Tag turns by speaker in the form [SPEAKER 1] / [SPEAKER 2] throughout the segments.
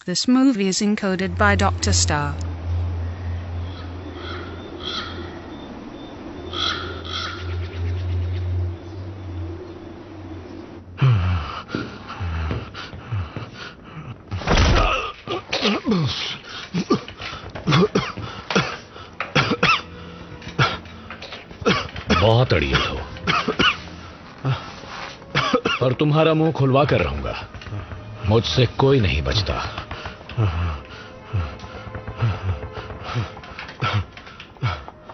[SPEAKER 1] This movie is encoded by Dr. Star.
[SPEAKER 2] बहुत अड़ियल हो, और तुम्हारा मुंह खुलवा कर रहूंगा। मुझसे कोई नहीं बचता।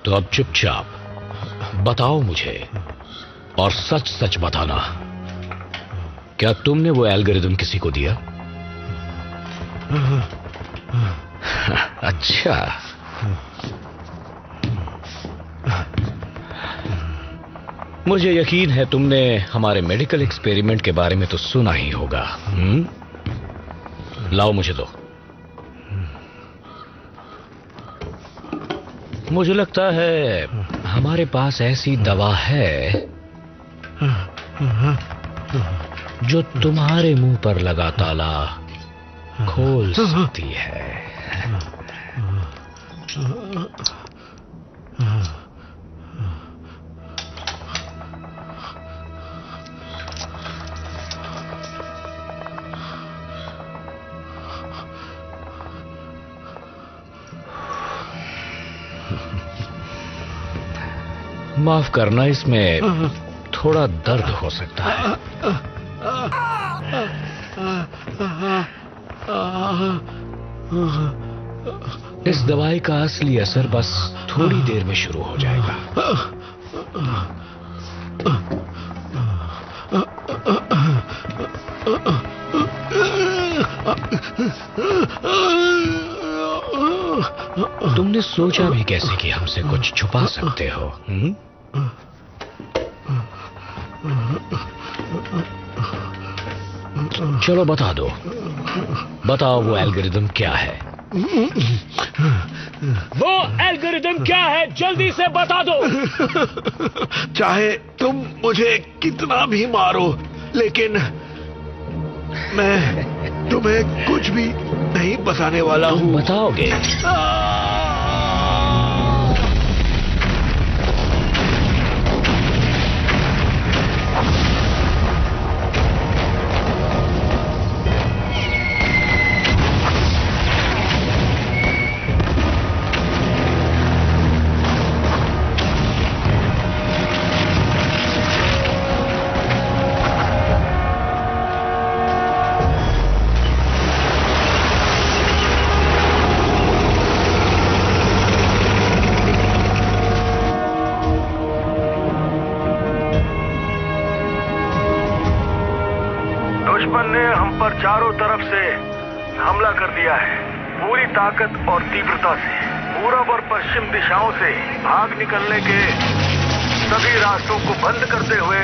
[SPEAKER 2] तो अब चुपचाप बताओ मुझे, और सच सच बताना, क्या तुमने वो एल्गोरिदम किसी को दिया? अच्छा, मुझे यकीन है तुमने हमारे मेडिकल एक्सपेरिमेंट के बारे में तो सुना ही होगा। लाओ मुझे दो। मुझे लगता है हमारे पास ऐसी दवा है जो तुम्हारे मुंह पर लगा ताला खोल सकती है। माफ करना, इसमें थोड़ा दर्द हो सकता है। इस दवाई का असली असर बस थोड़ी देर में शुरू हो जाएगा। तुमने सोचा भी कैसे कि हमसे कुछ छुपा सकते हो? चलो बता दो, बताओ वो एल्गोरिदम क्या है? वो एल्गोरिदम क्या है? जल्दी से बता दो।
[SPEAKER 3] चाहे तुम मुझे कितना भी मारो, लेकिन मैं तुम्हें कुछ भी नहीं बताने वाला हूँ।
[SPEAKER 2] बताओगे?
[SPEAKER 4] चारों तरफ से हमला कर दिया है। पूरी ताकत और तीव्रता से पूरब और पश्चिम दिशाओं से भाग निकलने के सभी रास्तों को बंद करते हुए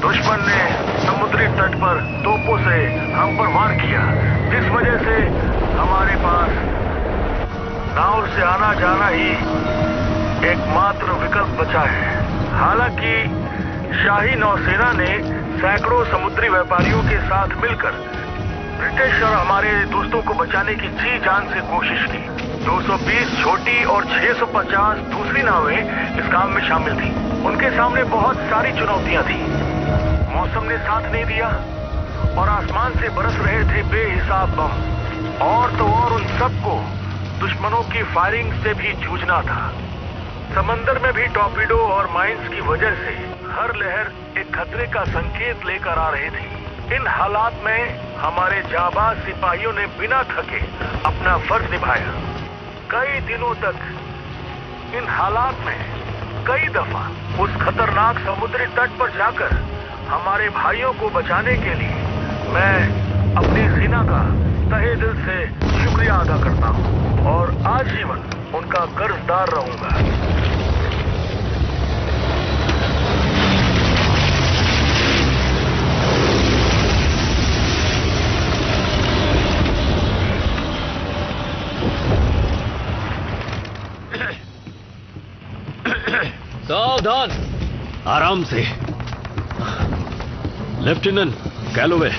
[SPEAKER 4] दुश्मन ने समुद्री तट पर तोपों से हम पर वार किया, जिस वजह से हमारे पास नाव से आना जाना ही एकमात्र विकल्प बचा है। हालांकि शाही नौसेना ने सैकड़ों समुद्री व्यापारियों के साथ मिलकर ब्रिटिश और हमारे दोस्तों को बचाने की जी जान से कोशिश की। 220 छोटी और 650 दूसरी नावें इस काम में शामिल थी। उनके सामने बहुत सारी चुनौतियां थी। मौसम ने साथ नहीं दिया और आसमान से बरस रहे थे बेहिसाब बम। और तो और उन सबको दुश्मनों की फायरिंग से भी जूझना था। समंदर में भी टॉर्पीडो और माइंस की वजह से हर लहर एक खतरे का संकेत लेकर आ रही थी। इन हालात में हमारे जाबाज सिपाहियों ने बिना थके अपना फर्ज निभाया। कई दिनों तक इन हालात में कई दफा उस खतरनाक समुद्री तट पर जाकर हमारे भाइयों को बचाने के लिए मैं अपनी सेना का तहे दिल से शुक्रिया अदा करता हूँ और आजीवन उनका कर्जदार रहूंगा।
[SPEAKER 2] सावधान,
[SPEAKER 3] आराम से। लेफ्टिनेंट कैलोवे,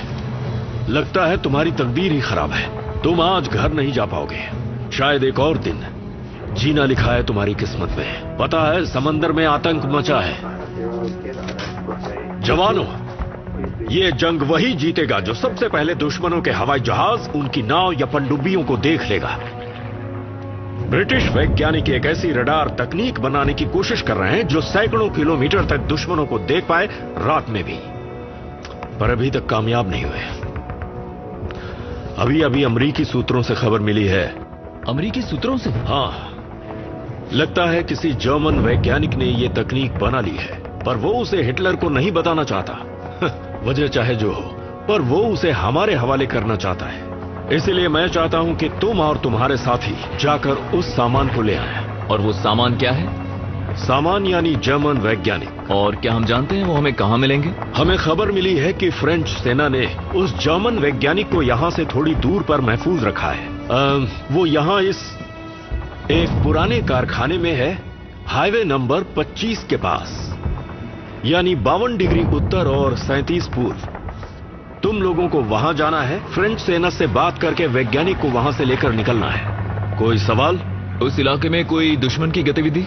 [SPEAKER 3] लगता है तुम्हारी तकदीर ही खराब है।
[SPEAKER 5] तुम आज घर नहीं जा पाओगे, शायद एक और दिन। जीना लिखा है तुम्हारी किस्मत में। पता है समंदर में आतंक मचा है। जवानों, ये जंग वही जीतेगा जो सबसे पहले दुश्मनों के हवाई जहाज, उनकी नाव या पनडुब्बियों को देख लेगा। ब्रिटिश वैज्ञानिक एक ऐसी रडार तकनीक बनाने की कोशिश कर रहे हैं जो सैकड़ों किलोमीटर तक दुश्मनों को देख पाए, रात में भी, पर अभी तक कामयाब नहीं हुए। अभी अभी अमरीकी सूत्रों से खबर मिली है।
[SPEAKER 6] अमरीकी सूत्रों से?
[SPEAKER 5] हाँ, लगता है किसी जर्मन वैज्ञानिक ने यह तकनीक बना ली है, पर वो उसे हिटलर को नहीं बताना चाहता। वजह चाहे जो हो, पर वो उसे हमारे हवाले करना चाहता है। इसलिए मैं चाहता हूं कि तुम और तुम्हारे साथी जाकर उस सामान को ले आए।
[SPEAKER 6] और वो सामान क्या है?
[SPEAKER 5] सामान यानी जर्मन वैज्ञानिक।
[SPEAKER 6] और क्या हम जानते हैं वो हमें कहां मिलेंगे?
[SPEAKER 5] हमें खबर मिली है कि फ्रेंच सेना ने उस जर्मन वैज्ञानिक को यहां से थोड़ी दूर पर महफूज रखा है। वो यहां इस एक पुराने कारखाने में है, हाईवे नंबर 25 के पास, यानी 52 डिग्री उत्तर और 37 पूर्व। तुम लोगों को वहां जाना है, फ्रेंच सेना से बात करके वैज्ञानिक को वहां से लेकर निकलना है। कोई सवाल?
[SPEAKER 6] उस इलाके में कोई दुश्मन की गतिविधि?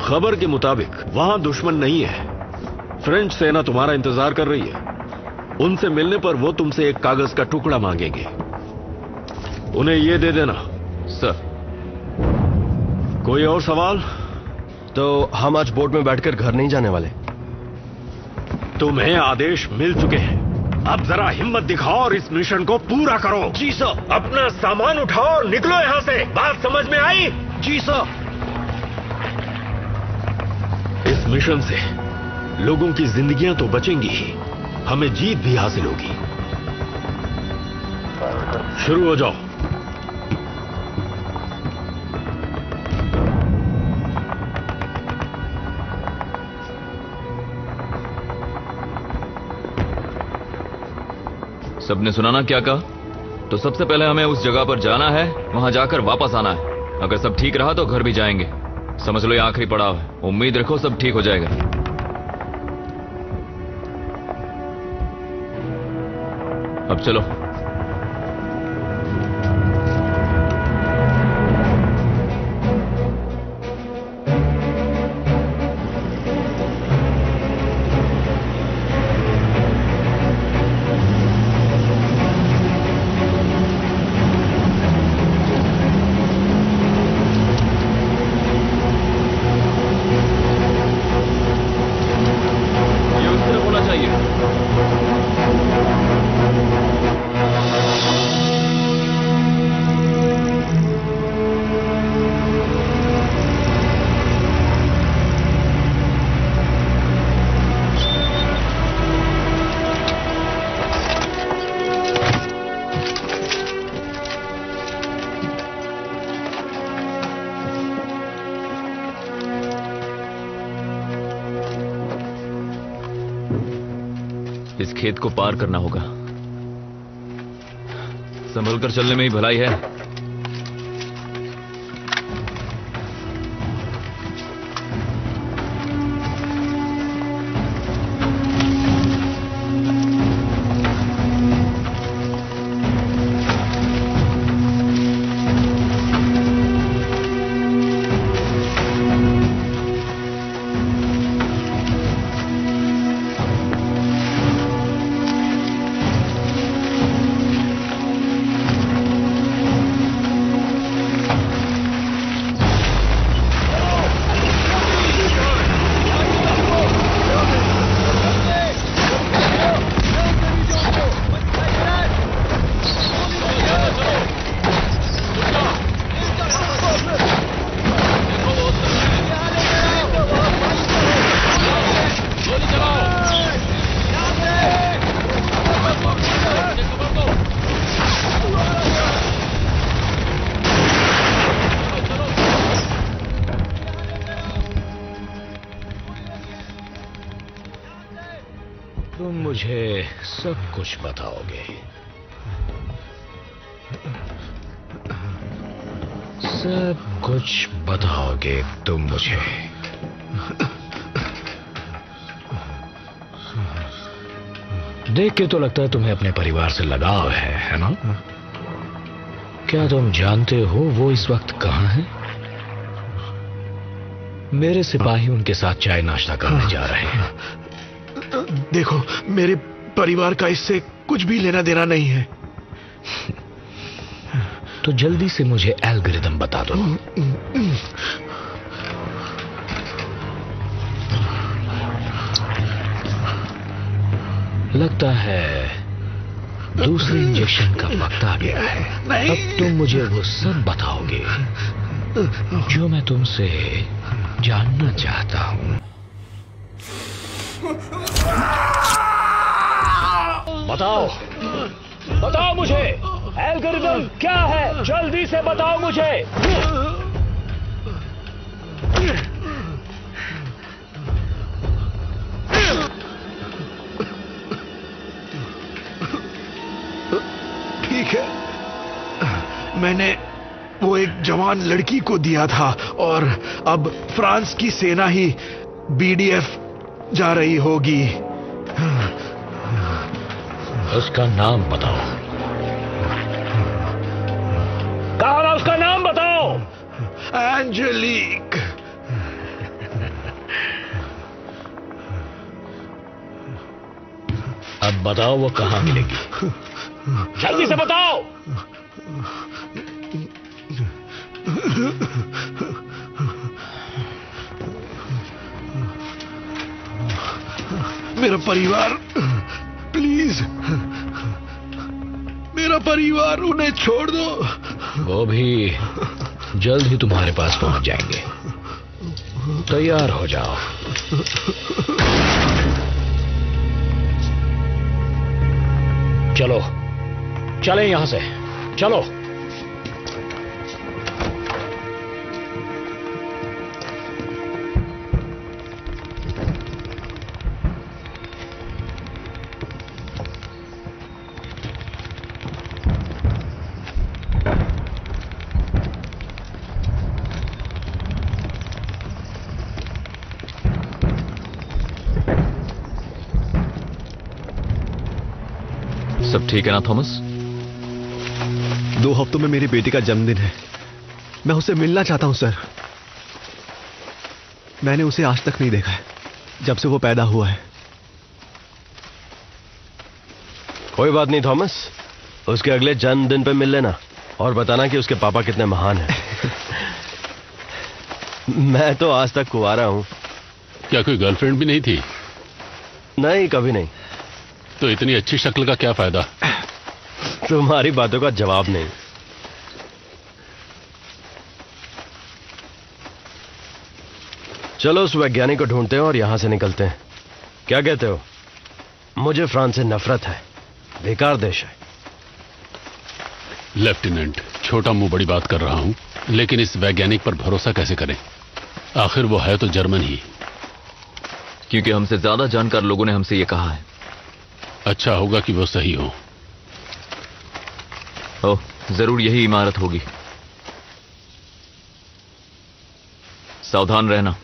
[SPEAKER 5] खबर के मुताबिक वहां दुश्मन नहीं है। फ्रेंच सेना तुम्हारा इंतजार कर रही है। उनसे मिलने पर वो तुमसे एक कागज का टुकड़ा मांगेंगे, उन्हें ये दे देना।
[SPEAKER 6] सर।
[SPEAKER 5] कोई और सवाल?
[SPEAKER 7] तो हम आज बोट में बैठकर घर नहीं जाने वाले?
[SPEAKER 5] तुम्हें आदेश मिल चुके हैं, अब जरा हिम्मत दिखाओ और इस मिशन को पूरा करो।
[SPEAKER 7] जी सर।
[SPEAKER 5] अपना सामान उठाओ और निकलो यहां से। बात समझ में आई?
[SPEAKER 7] जी सर।
[SPEAKER 5] इस मिशन से लोगों की जिंदगियां तो बचेंगी ही, हमें जीत भी हासिल होगी। शुरू हो जाओ।
[SPEAKER 6] सबने सुना ना क्या कहा? तो सबसे पहले हमें उस जगह पर जाना है, वहां जाकर वापस आना है। अगर सब ठीक रहा तो घर भी जाएंगे। समझ लो ये आखिरी पड़ाव है। उम्मीद रखो सब ठीक हो जाएगा। अब चलो। इस खेत को पार करना होगा। संभल कर चलने में ही भलाई है।
[SPEAKER 2] तुम मुझे सब कुछ बताओगे, सब कुछ बताओगे तुम मुझे। देख के तो लगता है तुम्हें अपने परिवार से लगाव है ना? क्या तुम जानते हो वो इस वक्त कहां है? मेरे सिपाही उनके साथ चाय नाश्ता करने जा रहे हैं।
[SPEAKER 3] देखो, मेरे परिवार का इससे कुछ भी लेना देना नहीं है।
[SPEAKER 2] तो जल्दी से मुझे एल्गोरिदम बता दो। लगता है दूसरे इंजेक्शन का वक्त आ गया है। अब तुम मुझे वो सब बताओगे जो मैं तुमसे जानना चाहता हूं। बताओ, बताओ मुझे, एल्गोरिदम क्या है? जल्दी से बताओ मुझे।
[SPEAKER 3] ठीक है, मैंने वो एक जवान लड़की को दिया था और अब फ्रांस की सेना ही बीडीएफ जा रही होगी।
[SPEAKER 2] उसका नाम बताओ। कहा ना, उसका नाम बताओ।
[SPEAKER 3] एंजेलिक।
[SPEAKER 2] अब बताओ वो कहां मिलेगी? जल्दी से बताओ।
[SPEAKER 3] मेरा परिवार, प्लीज, मेरा परिवार, उन्हें छोड़ दो।
[SPEAKER 2] वो भी जल्द ही तुम्हारे पास पहुंच जाएंगे। तैयार हो जाओ। चलो, चलें यहां से, चलो।
[SPEAKER 6] सब ठीक है ना थॉमस?
[SPEAKER 7] 2 हफ्तों में मेरी बेटी का जन्मदिन है। मैं उसे मिलना चाहता हूं सर। मैंने उसे आज तक नहीं देखा है, जब से वो पैदा हुआ है।
[SPEAKER 5] कोई बात नहीं थॉमस, उसके अगले जन्मदिन पे मिल लेना और बताना कि उसके पापा कितने महान हैं। मैं तो आज तक कुंवारा हूं।
[SPEAKER 8] क्या कोई गर्लफ्रेंड भी नहीं थी?
[SPEAKER 5] नहीं, कभी नहीं।
[SPEAKER 8] तो इतनी अच्छी शक्ल का क्या फायदा?
[SPEAKER 5] तुम्हारी बातों का जवाब नहीं। चलो उस वैज्ञानिक को ढूंढते हैं और यहां से निकलते हैं। क्या कहते हो? मुझे फ्रांस से नफरत है, बेकार देश है।
[SPEAKER 8] लेफ्टिनेंट, छोटा मुंह बड़ी बात कर रहा हूं, लेकिन इस वैज्ञानिक पर भरोसा कैसे करें? आखिर वो है तो जर्मन ही।
[SPEAKER 6] क्योंकि हमसे ज्यादा जानकार लोगों ने हमसे ये कहा है।
[SPEAKER 8] अच्छा होगा कि वो सही हो।
[SPEAKER 6] ओह, जरूर यही इमारत होगी। सावधान रहना।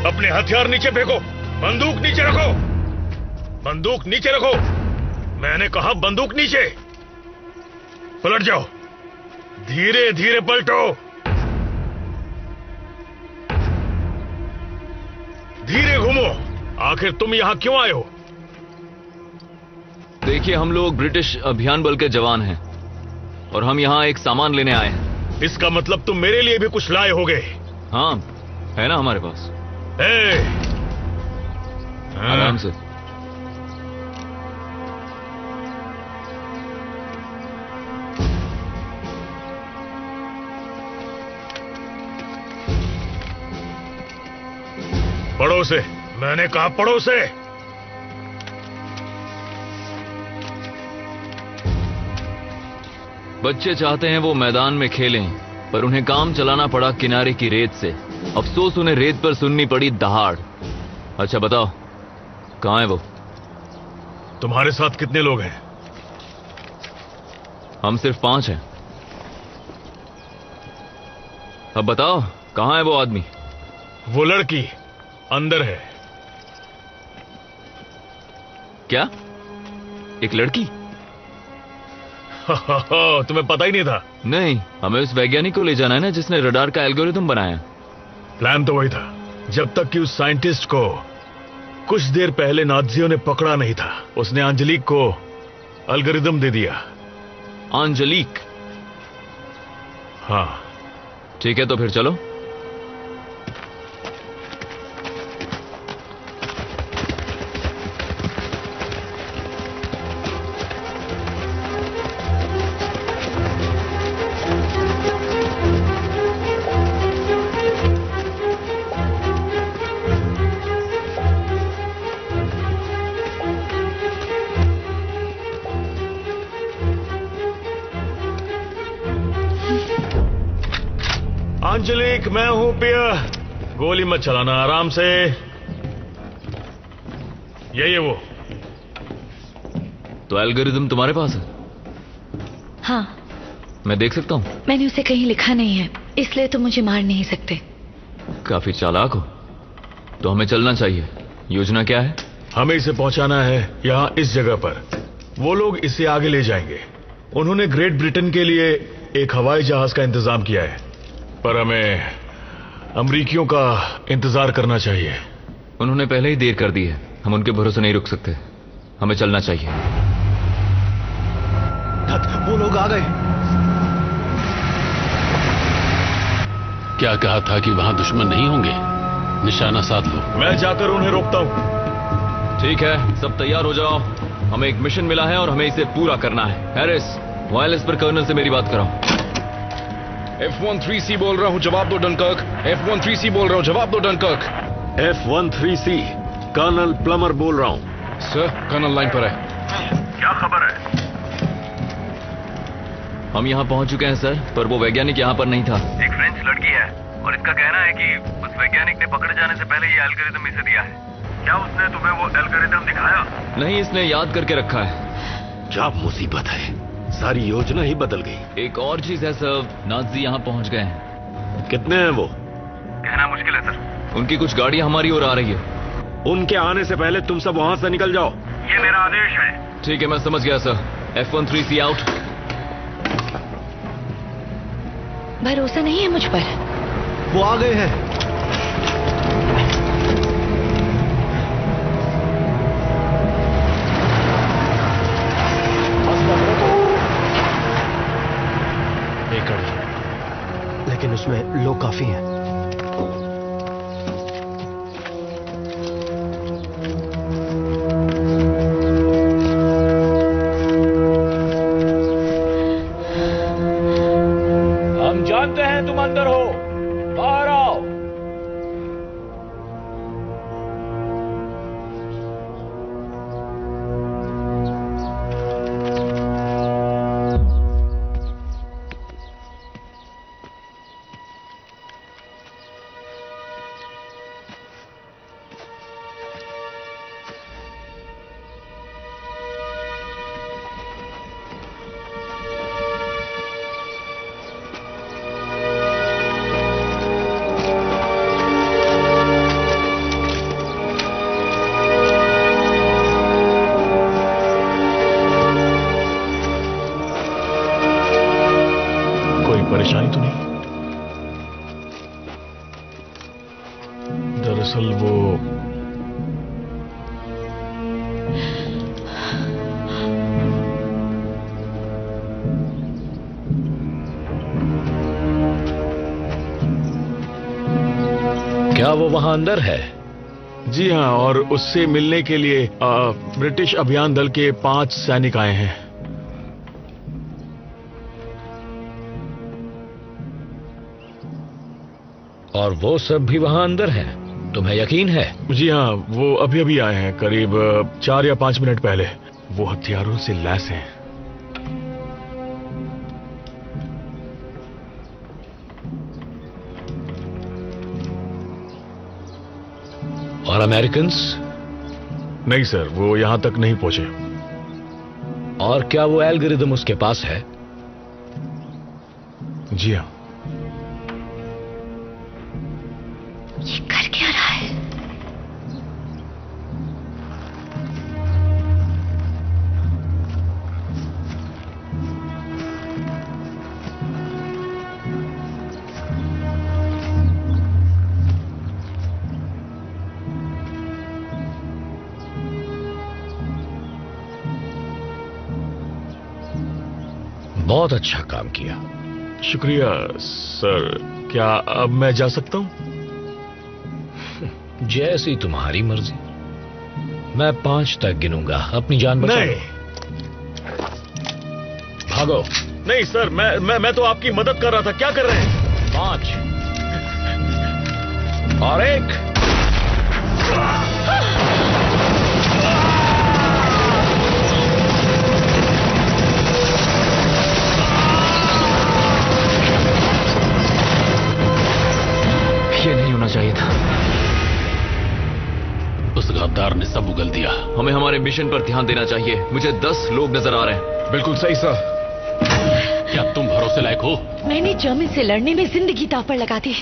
[SPEAKER 4] अपने हथियार नीचे फेंको, बंदूक नीचे रखो, बंदूक नीचे रखो। मैंने कहा बंदूक नीचे। पलट जाओ, धीरे धीरे पलटो, धीरे घूमो। आखिर तुम यहां क्यों आए हो?
[SPEAKER 6] देखिए, हम लोग ब्रिटिश अभियान बल के जवान हैं और हम यहां एक सामान लेने आए हैं।
[SPEAKER 4] इसका मतलब तुम मेरे लिए भी कुछ लाए होगे।
[SPEAKER 6] हाँ, है ना हमारे पास। आराम से।
[SPEAKER 4] पढ़ो से, मैंने कहा पढ़ो से।
[SPEAKER 6] बच्चे चाहते हैं वो मैदान में खेलें, पर उन्हें काम चलाना पड़ा किनारे की रेत से। अफसोस उन्हें रेत पर सुननी पड़ी दहाड़। अच्छा बताओ, कहां है वो?
[SPEAKER 4] तुम्हारे साथ कितने लोग हैं?
[SPEAKER 6] हम सिर्फ 5 हैं। अब बताओ, कहां है वो आदमी?
[SPEAKER 4] वो लड़की अंदर है।
[SPEAKER 6] क्या? एक लड़की?
[SPEAKER 4] तुम्हें पता ही नहीं था?
[SPEAKER 6] नहीं, हमें उस वैज्ञानिक को ले जाना है ना, जिसने रडार का एल्गोरिथम बनाया।
[SPEAKER 4] प्लान तो वही था, जब तक कि उस साइंटिस्ट को कुछ देर पहले नाजियों ने पकड़ा नहीं था। उसने अंजलिक को एल्गोरिथम दे दिया।
[SPEAKER 6] अंजलिक?
[SPEAKER 4] हाँ।
[SPEAKER 6] ठीक है, तो फिर चलो।
[SPEAKER 4] अंजलिक, मैं हूं पिया। गोली मत चलाना, आराम से। यही है वो।
[SPEAKER 6] तो एल्गोरिथम तुम्हारे पास है?
[SPEAKER 9] हाँ।
[SPEAKER 6] मैं देख सकता हूं?
[SPEAKER 9] मैंने उसे कहीं लिखा नहीं है, इसलिए तुम मुझे मार नहीं सकते।
[SPEAKER 6] काफी चालाक हो। तो हमें चलना चाहिए। योजना क्या है?
[SPEAKER 4] हमें इसे पहुंचाना है यहां इस जगह पर। वो लोग इसे आगे ले जाएंगे। उन्होंने ग्रेट ब्रिटेन के लिए एक हवाई जहाज का इंतजाम किया है, पर हमें अमरीकियों का इंतजार करना चाहिए।
[SPEAKER 6] उन्होंने पहले ही देर कर दी है, हम उनके भरोसे नहीं रुक सकते। हमें चलना चाहिए।
[SPEAKER 7] वो लोग आ गए।
[SPEAKER 8] क्या कहा था कि वहां दुश्मन नहीं होंगे? निशाना साध लो।
[SPEAKER 4] मैं जाकर उन्हें रोकता हूं।
[SPEAKER 6] ठीक है, सब तैयार हो जाओ। हमें एक मिशन मिला है और हमें इसे पूरा करना है। हैरिस, वायरलेस पर कर्नल से मेरी बात कराओ।
[SPEAKER 10] F-13C बोल रहा हूं, जवाब दो डनकर्क। F-13C बोल रहा हूं, जवाब दो डनकर्क।
[SPEAKER 5] F-13C, कर्नल प्लमर बोल रहा हूं।
[SPEAKER 10] सर, कर्नल लाइन पर है।
[SPEAKER 4] क्या खबर है?
[SPEAKER 6] हम यहाँ पहुंच चुके हैं सर, पर वो वैज्ञानिक यहाँ पर नहीं था।
[SPEAKER 4] एक फ्रेंच लड़की है और इसका कहना है कि उस वैज्ञानिक ने पकड़े जाने से पहले ये एल्गोरिथम इसे दिया है। क्या उसने तुम्हें वो एल्गोरिथम दिखाया?
[SPEAKER 6] नहीं, इसने याद करके रखा है।
[SPEAKER 5] क्या मुसीबत है, सारी योजना ही बदल गई।
[SPEAKER 6] एक और चीज है सर, नाजी यहाँ पहुंच गए हैं।
[SPEAKER 5] कितने हैं वो?
[SPEAKER 4] कहना मुश्किल है सर।
[SPEAKER 6] उनकी कुछ गाड़ियां हमारी ओर आ रही है।
[SPEAKER 5] उनके आने से पहले तुम सब वहां से निकल जाओ।
[SPEAKER 4] ये मेरा आदेश है।
[SPEAKER 6] ठीक है, मैं समझ गया सर। F-13C out.
[SPEAKER 9] भरोसा नहीं है मुझ पर?
[SPEAKER 7] वो आ गए हैं। लेकिन उसमें लोग काफी हैं।
[SPEAKER 2] हम जानते हैं तुम अंदर हो, बाहर आओ।
[SPEAKER 4] परेशानी तो नहीं? दरअसल वो
[SPEAKER 2] क्या वो वहां अंदर है?
[SPEAKER 4] जी हाँ, और उससे मिलने के लिए ब्रिटिश अभियान दल के 5 सैनिक आए हैं।
[SPEAKER 2] और वो सब भी वहां अंदर हैं? तुम्हें यकीन है?
[SPEAKER 4] जी हाँ, वो अभी अभी आए हैं, करीब 4 या 5 मिनट पहले। वो हथियारों से लैस हैं।
[SPEAKER 2] और अमेरिकन्स?
[SPEAKER 10] नहीं सर, वो यहां तक नहीं पहुंचे।
[SPEAKER 2] और क्या वो एल्गोरिदम उसके पास है?
[SPEAKER 10] जी हाँ।
[SPEAKER 9] ये कर क्या रहा है?
[SPEAKER 2] बहुत अच्छा काम किया।
[SPEAKER 10] शुक्रिया सर। क्या अब मैं जा सकता हूं?
[SPEAKER 2] जैसी तुम्हारी मर्जी। मैं 5 तक गिनूंगा, अपनी जान बचाओ।
[SPEAKER 10] नहीं।
[SPEAKER 2] भागो।
[SPEAKER 10] नहीं सर, मैं तो आपकी मदद कर रहा था। क्या कर रहे हैं?
[SPEAKER 2] 5 और 1।
[SPEAKER 6] ये नहीं होना चाहिए था।
[SPEAKER 8] उस गद्दार ने सब उगल दिया।
[SPEAKER 6] हमें हमारे मिशन पर ध्यान देना चाहिए। मुझे 10 लोग नजर आ रहे हैं।
[SPEAKER 10] बिल्कुल सही सर।
[SPEAKER 8] क्या तुम भरोसे लायक हो?
[SPEAKER 9] मैंने जर्मन से लड़ने में जिंदगी दांव पर लगा दी।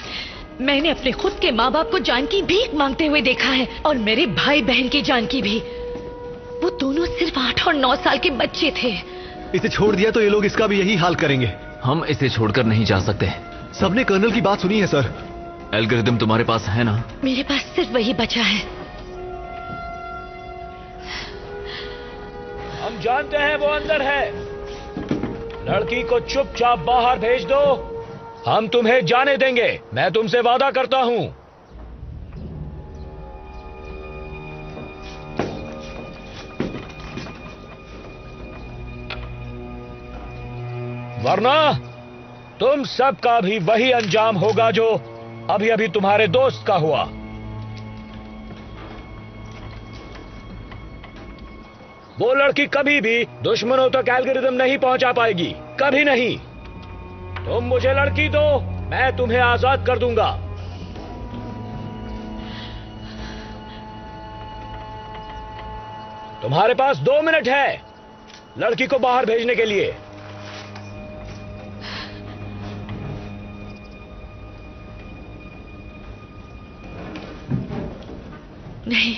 [SPEAKER 9] मैंने अपने खुद के माँ बाप को जान की भीख मांगते हुए देखा है, और मेरे भाई बहन की जान की भी। वो दोनों सिर्फ 8 और 9 साल के बच्चे थे।
[SPEAKER 7] इसे छोड़ दिया तो ये लोग इसका भी यही हाल करेंगे।
[SPEAKER 6] हम इसे छोड़कर नहीं जा सकते।
[SPEAKER 7] सबने कर्नल की बात सुनी है सर।
[SPEAKER 6] एल्गोरिदम तुम्हारे पास है ना?
[SPEAKER 9] मेरे पास सिर्फ वही बचा है।
[SPEAKER 2] हम जानते हैं वो अंदर है। लड़की को चुपचाप बाहर भेज दो। हम तुम्हें जाने देंगे, मैं तुमसे वादा करता हूं। वरना तुम सबका भी वही अंजाम होगा जो अभी अभी तुम्हारे दोस्त का हुआ। वो लड़की कभी भी दुश्मनों तक एल्गोरिदम नहीं पहुंचा पाएगी, कभी नहीं। तुम मुझे लड़की दो, मैं तुम्हें आजाद कर दूंगा। तुम्हारे पास 2 मिनट है लड़की को बाहर भेजने के लिए।
[SPEAKER 9] नहीं,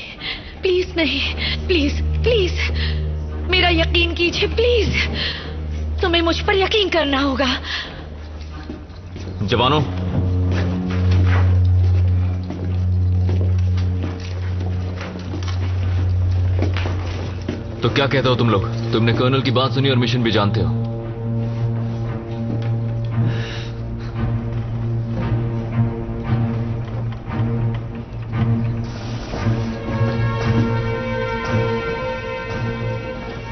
[SPEAKER 9] प्लीज नहीं, प्लीज प्लीज मेरा यकीन कीजिए, प्लीज। तुम्हें मुझ पर यकीन करना होगा।
[SPEAKER 6] जवानों, तो क्या कहते हो तुम लोग? तुमने कर्नल की बात सुनी और मिशन भी जानते हो।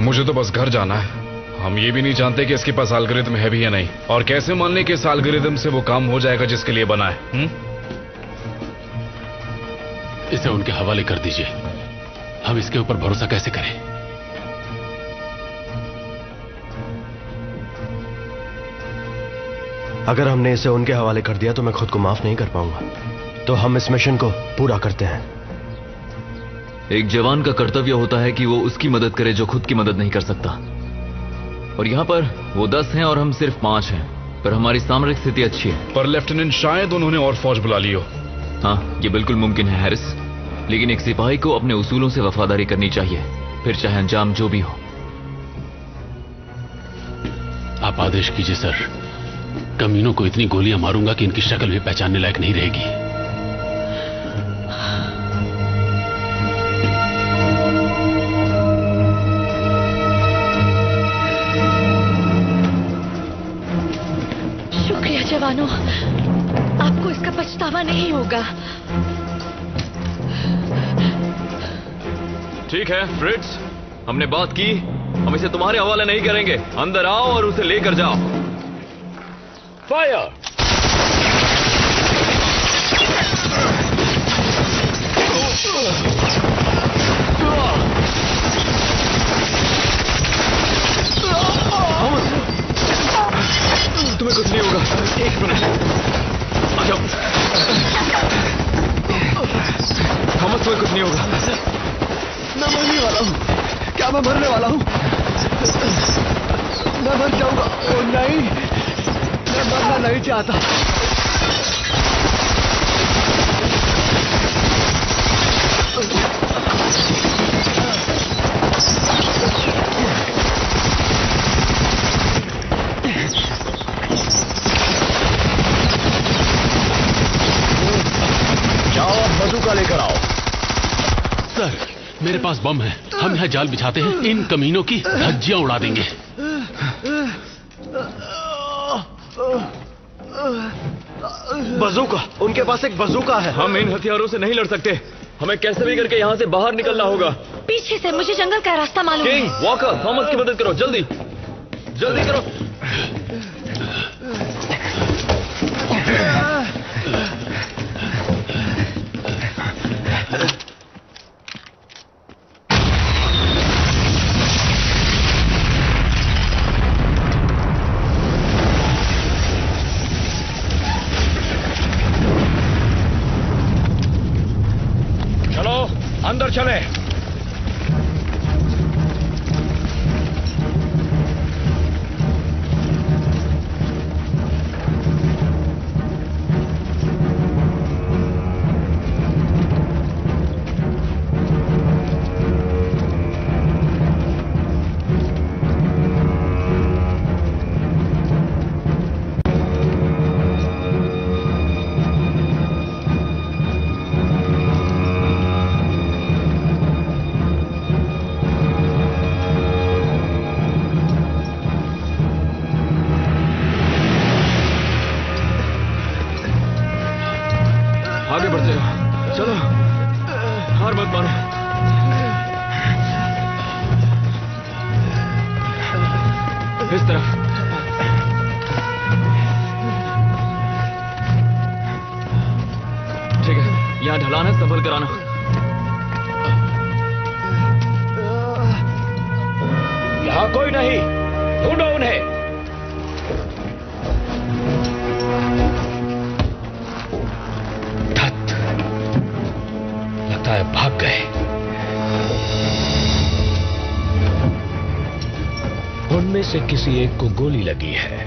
[SPEAKER 10] मुझे तो बस घर जाना है। हम ये भी नहीं जानते कि इसके पास एल्गोरिदम है भी या नहीं, और कैसे मान लें कि इस एल्गोरिदम से वो काम हो जाएगा जिसके लिए बना है।
[SPEAKER 8] इसे उनके हवाले कर दीजिए। हम इसके ऊपर भरोसा कैसे करें?
[SPEAKER 7] अगर हमने इसे उनके हवाले कर दिया तो मैं खुद को माफ नहीं कर पाऊंगा। तो हम इस मिशन को पूरा करते हैं।
[SPEAKER 6] एक जवान का कर्तव्य होता है कि वो उसकी मदद करे जो खुद की मदद नहीं कर सकता। और यहाँ पर वो 10 हैं और हम सिर्फ 5 हैं, पर हमारी सामरिक स्थिति अच्छी है।
[SPEAKER 10] पर लेफ्टिनेंट शायद उन्होंने और फौज बुला ली हो।
[SPEAKER 6] हाँ, ये बिल्कुल मुमकिन है हैरिस, लेकिन एक सिपाही को अपने उसूलों से वफादारी करनी चाहिए, फिर चाहे अंजाम जो भी हो।
[SPEAKER 8] आप आदेश कीजिए सर। कमीनों को इतनी गोलियां मारूंगा कि इनकी शक्ल भी पहचानने लायक नहीं रहेगी।
[SPEAKER 9] शुक्रिया जवानों, आपको इसका पछतावा नहीं होगा।
[SPEAKER 6] ठीक है फ्रिट्ज, हमने बात की, हम इसे तुम्हारे हवाले नहीं करेंगे। अंदर आओ और उसे लेकर जाओ।
[SPEAKER 2] फायर!
[SPEAKER 6] तुम्हें कुछ नहीं होगा। 1 मिनट, आ जाओ। थॉमस, तुम्हें कुछ नहीं होगा।
[SPEAKER 7] मैं मरने वाला हूँ। क्या मैं मरने वाला हूँ? मैं मर जाऊंगा। ओ नहीं, मैं मरना नहीं चाहता।
[SPEAKER 5] जाओ अब बंदूक लेकर आओ।
[SPEAKER 8] सर, मेरे पास बम है। हम यहाँ जाल बिछाते हैं, इन कमीनों की धज्जियां उड़ा देंगे।
[SPEAKER 7] बंदूका, उनके पास एक बंदूका है।
[SPEAKER 6] हम इन हथियारों से नहीं लड़ सकते। हमें कैसे भी करके यहाँ से बाहर निकलना होगा।
[SPEAKER 9] पीछे से मुझे जंगल का रास्ता मालूम है।
[SPEAKER 6] किंग, वॉकर, थॉमस की मदद करो, जल्दी जल्दी करो।
[SPEAKER 5] अंदर चले।
[SPEAKER 6] आगे बढ़ते रहो, चलो, हार मत मानो। इस तरफ। ठीक है, यहाँ ढलान है, संभल कर आना।
[SPEAKER 5] यहाँ कोई नहीं, ढूंढो उन्हें। भाग गए। उनमें से किसी एक को गोली लगी है।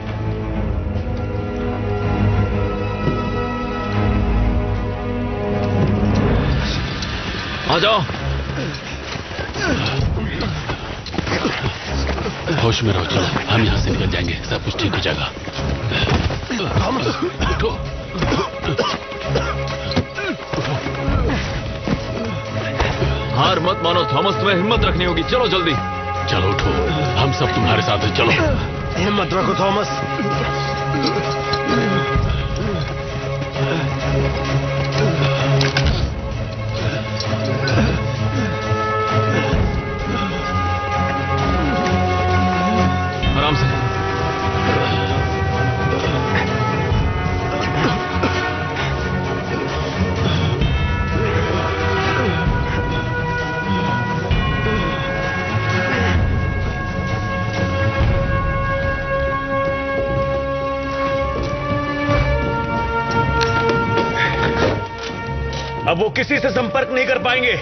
[SPEAKER 6] आ जाओ।
[SPEAKER 8] होश में रहो, चलो, हम यहाँ से निकल जाएंगे, सब कुछ ठीक हो जाएगा। उठो।
[SPEAKER 6] हार मत मानो थॉमस, तुम्हें हिम्मत रखनी होगी। चलो जल्दी।
[SPEAKER 8] चलो उठो, हम सब तुम्हारे साथ हैं, चलो।
[SPEAKER 7] हिम्मत रखो थॉमस।
[SPEAKER 6] आराम से।
[SPEAKER 5] अब वो किसी से संपर्क नहीं कर पाएंगे।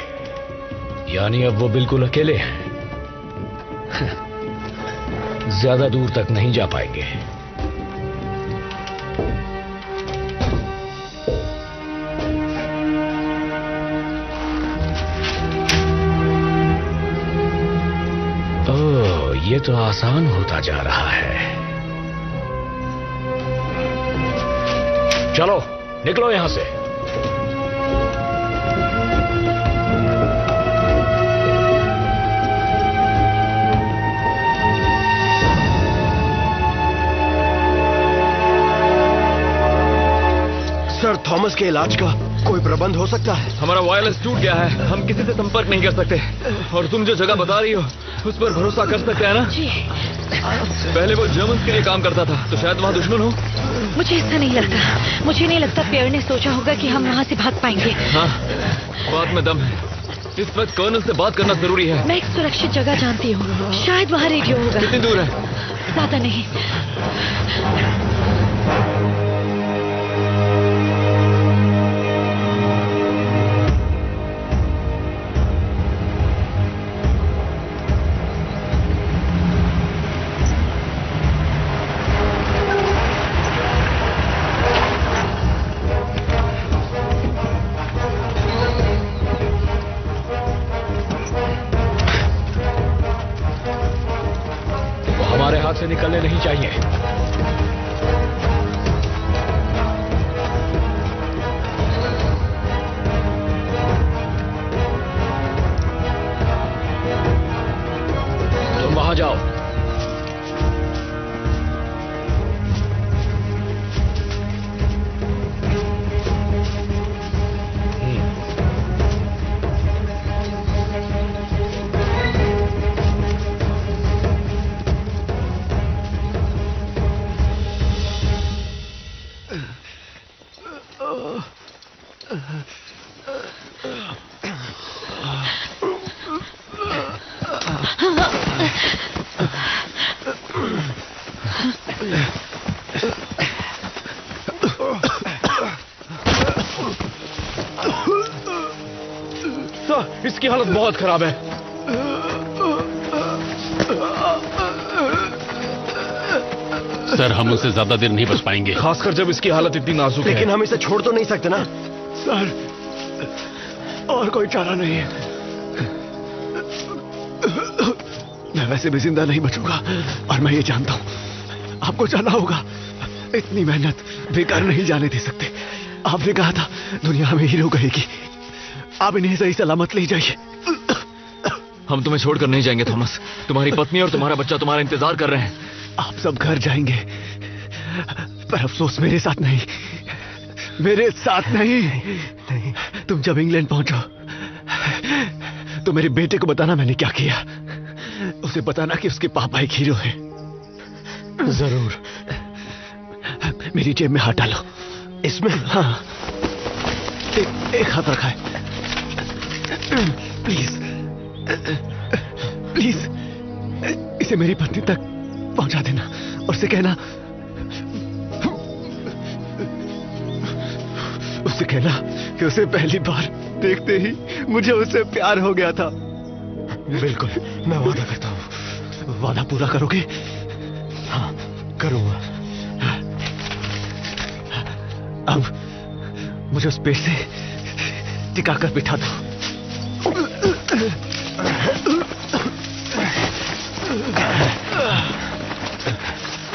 [SPEAKER 5] यानी अब वो बिल्कुल अकेले हैं। ज्यादा दूर तक नहीं जा पाएंगे। ओह, ये तो आसान होता जा रहा है। चलो निकलो यहां से।
[SPEAKER 7] सर, थॉमस के इलाज का कोई प्रबंध हो सकता है?
[SPEAKER 6] हमारा वायरलेस टूट गया है, हम किसी से संपर्क नहीं कर सकते। और तुम जो जगह बता रही हो उस पर भरोसा कर सकते हैं ना?
[SPEAKER 9] जी।
[SPEAKER 6] पहले वो जर्मन के लिए काम करता था, तो शायद वहाँ दुश्मन हो।
[SPEAKER 9] मुझे ऐसा नहीं लगता। मुझे नहीं लगता पियर ने सोचा होगा कि हम वहाँ से भाग पाएंगे।
[SPEAKER 6] हाँ, बात में दम है। इस वक्त कर्नल से बात करना जरूरी है।
[SPEAKER 9] मैं एक सुरक्षित जगह जानती हूँ, शायद वहाँ रेडियो होगा।
[SPEAKER 6] कितनी दूर है?
[SPEAKER 9] ज्यादा नहीं।
[SPEAKER 2] से निकलने नहीं चाहिए। तुम वहां जाओ।
[SPEAKER 10] इसकी हालत बहुत खराब है।
[SPEAKER 8] सर, हम उससे ज्यादा देर नहीं बच पाएंगे,
[SPEAKER 10] खासकर जब इसकी हालत इतनी नाजुक है।
[SPEAKER 7] लेकिन हम इसे छोड़ तो नहीं सकते ना
[SPEAKER 3] सर। और कोई चारा नहीं है। मैं वैसे भी जिंदा नहीं बचूंगा और मैं ये जानता हूं। आपको जाना होगा। इतनी मेहनत बेकार नहीं जाने दे सकते। आपने कहा था दुनिया में हीरो कहेगी। आप इन्हें सही सलामत ले जाइए।
[SPEAKER 6] हम तुम्हें छोड़कर नहीं जाएंगे थॉमस। तुम्हारी पत्नी और तुम्हारा बच्चा तुम्हारा इंतजार कर रहे हैं।
[SPEAKER 3] आप सब घर जाएंगे, पर अफसोस मेरे साथ नहीं। मेरे साथ नहीं। तुम जब इंग्लैंड पहुंचो तो मेरे बेटे को बताना मैंने क्या किया। उसे बताना कि उसके पापा एक हीरो है।
[SPEAKER 7] जरूर।
[SPEAKER 3] मेरी जेब में हाथ डालो।
[SPEAKER 7] इसमें?
[SPEAKER 3] हाँ, एक हाथ रखा है। प्लीज प्लीज इसे मेरी पत्नी तक पहुंचा देना और उसे कहना, उससे कहना कि उसे पहली बार देखते ही मुझे उससे प्यार हो गया था।
[SPEAKER 7] बिल्कुल, मैं वादा करता हूं।
[SPEAKER 3] वादा पूरा करोगे?
[SPEAKER 7] हाँ, करूंगा।
[SPEAKER 3] अब मुझे उस पेड़ से टिकाकर बिठा दो।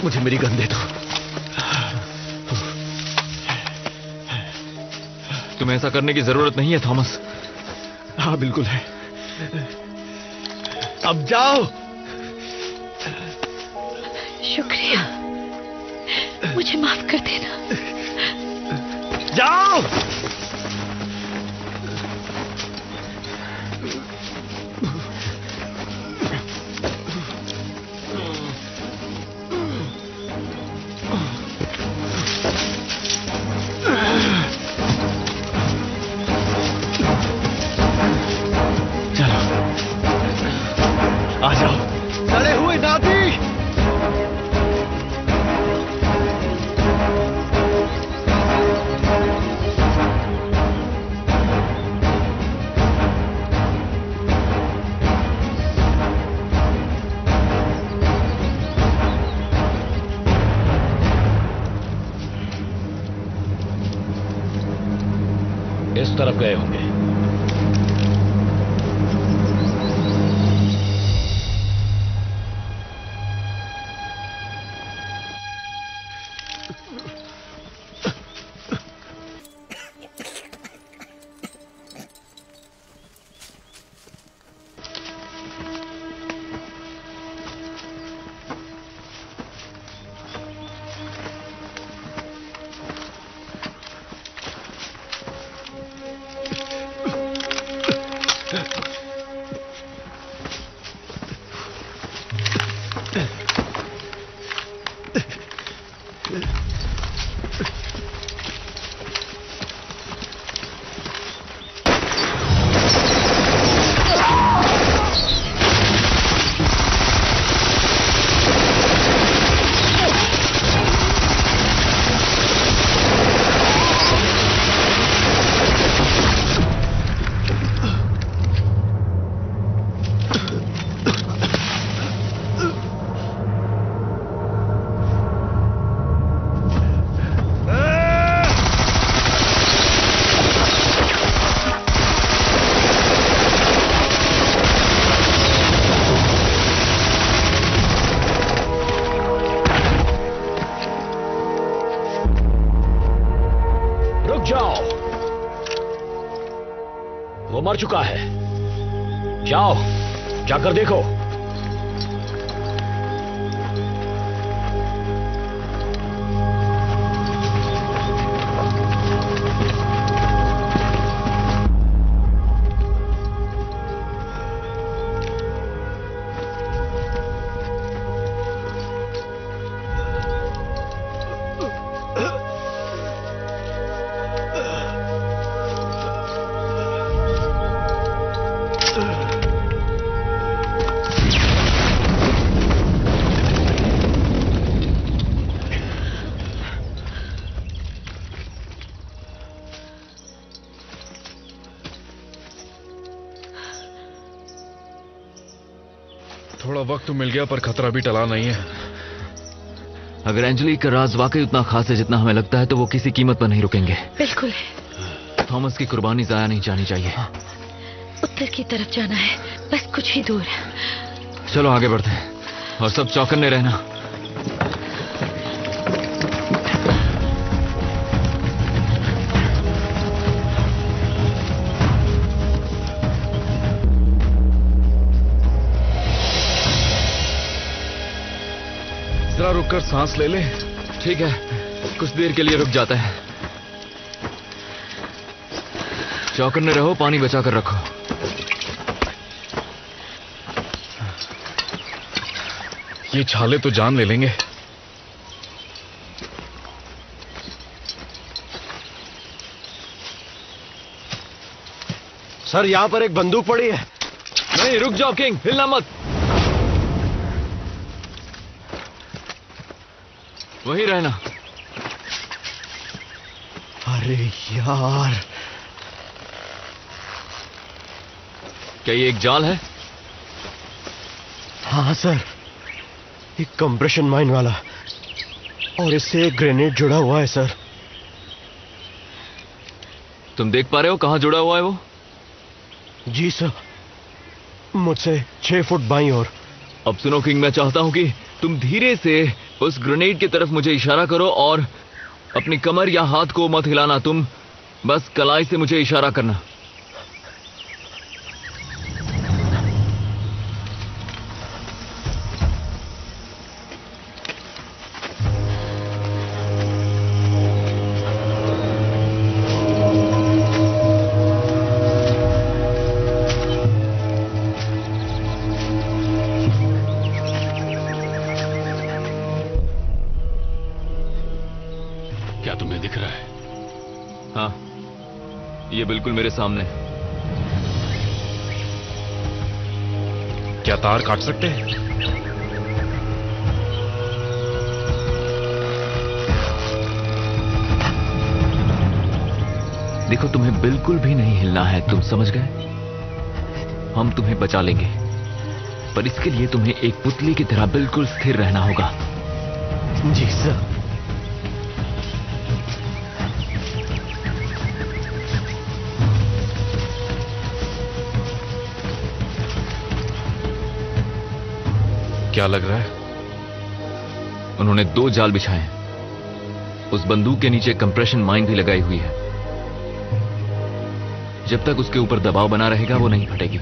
[SPEAKER 3] मुझे मेरी गन दे दो।
[SPEAKER 6] तुम्हें ऐसा करने की जरूरत नहीं है थॉमस।
[SPEAKER 3] हाँ बिल्कुल है। अब जाओ।
[SPEAKER 9] शुक्रिया, मुझे माफ कर देना।
[SPEAKER 3] जाओ। आ जाओ डरे हुए नाती।
[SPEAKER 2] इस तरफ गए होंगे। वो मर चुका है। जाओ, जाकर देखो।
[SPEAKER 10] थोड़ा वक्त तो मिल गया, पर खतरा भी टला नहीं है।
[SPEAKER 6] अगर एंजेलिक का राज वाकई उतना खास है जितना हमें लगता है, तो वो किसी कीमत पर नहीं रुकेंगे।
[SPEAKER 9] बिल्कुल।
[SPEAKER 6] थॉमस की कुर्बानी जाया नहीं जानी चाहिए।
[SPEAKER 9] उत्तर की तरफ जाना है, बस कुछ ही दूर।
[SPEAKER 6] चलो आगे बढ़ते हैं, और सब चौकन्ने रहना।
[SPEAKER 10] जरा रुककर सांस ले ले।
[SPEAKER 6] ठीक है, कुछ देर के लिए रुक जाता है। चौकन्ने रहो, पानी बचा कर रखो।
[SPEAKER 10] ये छाले तो जान ले लेंगे।
[SPEAKER 7] सर, यहां पर एक बंदूक पड़ी है।
[SPEAKER 6] नहीं, रुक जाओ किंग, हिलना मत। वहीं रहना।
[SPEAKER 7] अरे यार,
[SPEAKER 6] क्या ये एक जाल है?
[SPEAKER 7] हाँ सर, एक कंप्रेशन माइन वाला, और इससे एक ग्रेनेड जुड़ा हुआ है सर।
[SPEAKER 6] तुम देख पा रहे हो कहां जुड़ा हुआ है वो?
[SPEAKER 7] जी सर, मुझसे 6 फुट बाईं ओर।
[SPEAKER 6] अब सुनो किंग, मैं चाहता हूं कि तुम धीरे से उस ग्रेनेड की तरफ मुझे इशारा करो, और अपनी कमर या हाथ को मत हिलाना। तुम बस कलाई से मुझे इशारा करना।
[SPEAKER 8] क्या तुम्हें दिख रहा है?
[SPEAKER 6] हाँ, ये बिल्कुल मेरे सामने।
[SPEAKER 10] क्या तार काट सकते हैं?
[SPEAKER 6] देखो, तुम्हें बिल्कुल भी नहीं हिलना है, तुम समझ गए? हम तुम्हें बचा लेंगे, पर इसके लिए तुम्हें एक पुतली की तरह बिल्कुल स्थिर रहना होगा।
[SPEAKER 7] जी सर।
[SPEAKER 10] क्या लग रहा है?
[SPEAKER 6] उन्होंने 2 जाल बिछाए हैं। उस बंदूक के नीचे कंप्रेशन माइन भी लगाई हुई है। जब तक उसके ऊपर दबाव बना रहेगा वो नहीं फटेगी।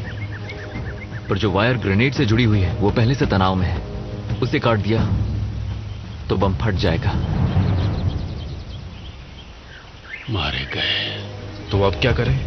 [SPEAKER 6] पर जो वायर ग्रेनेड से जुड़ी हुई है वो पहले से तनाव में है। उसे काट दिया तो बम फट जाएगा।
[SPEAKER 8] मारे गए
[SPEAKER 10] तो अब क्या करें?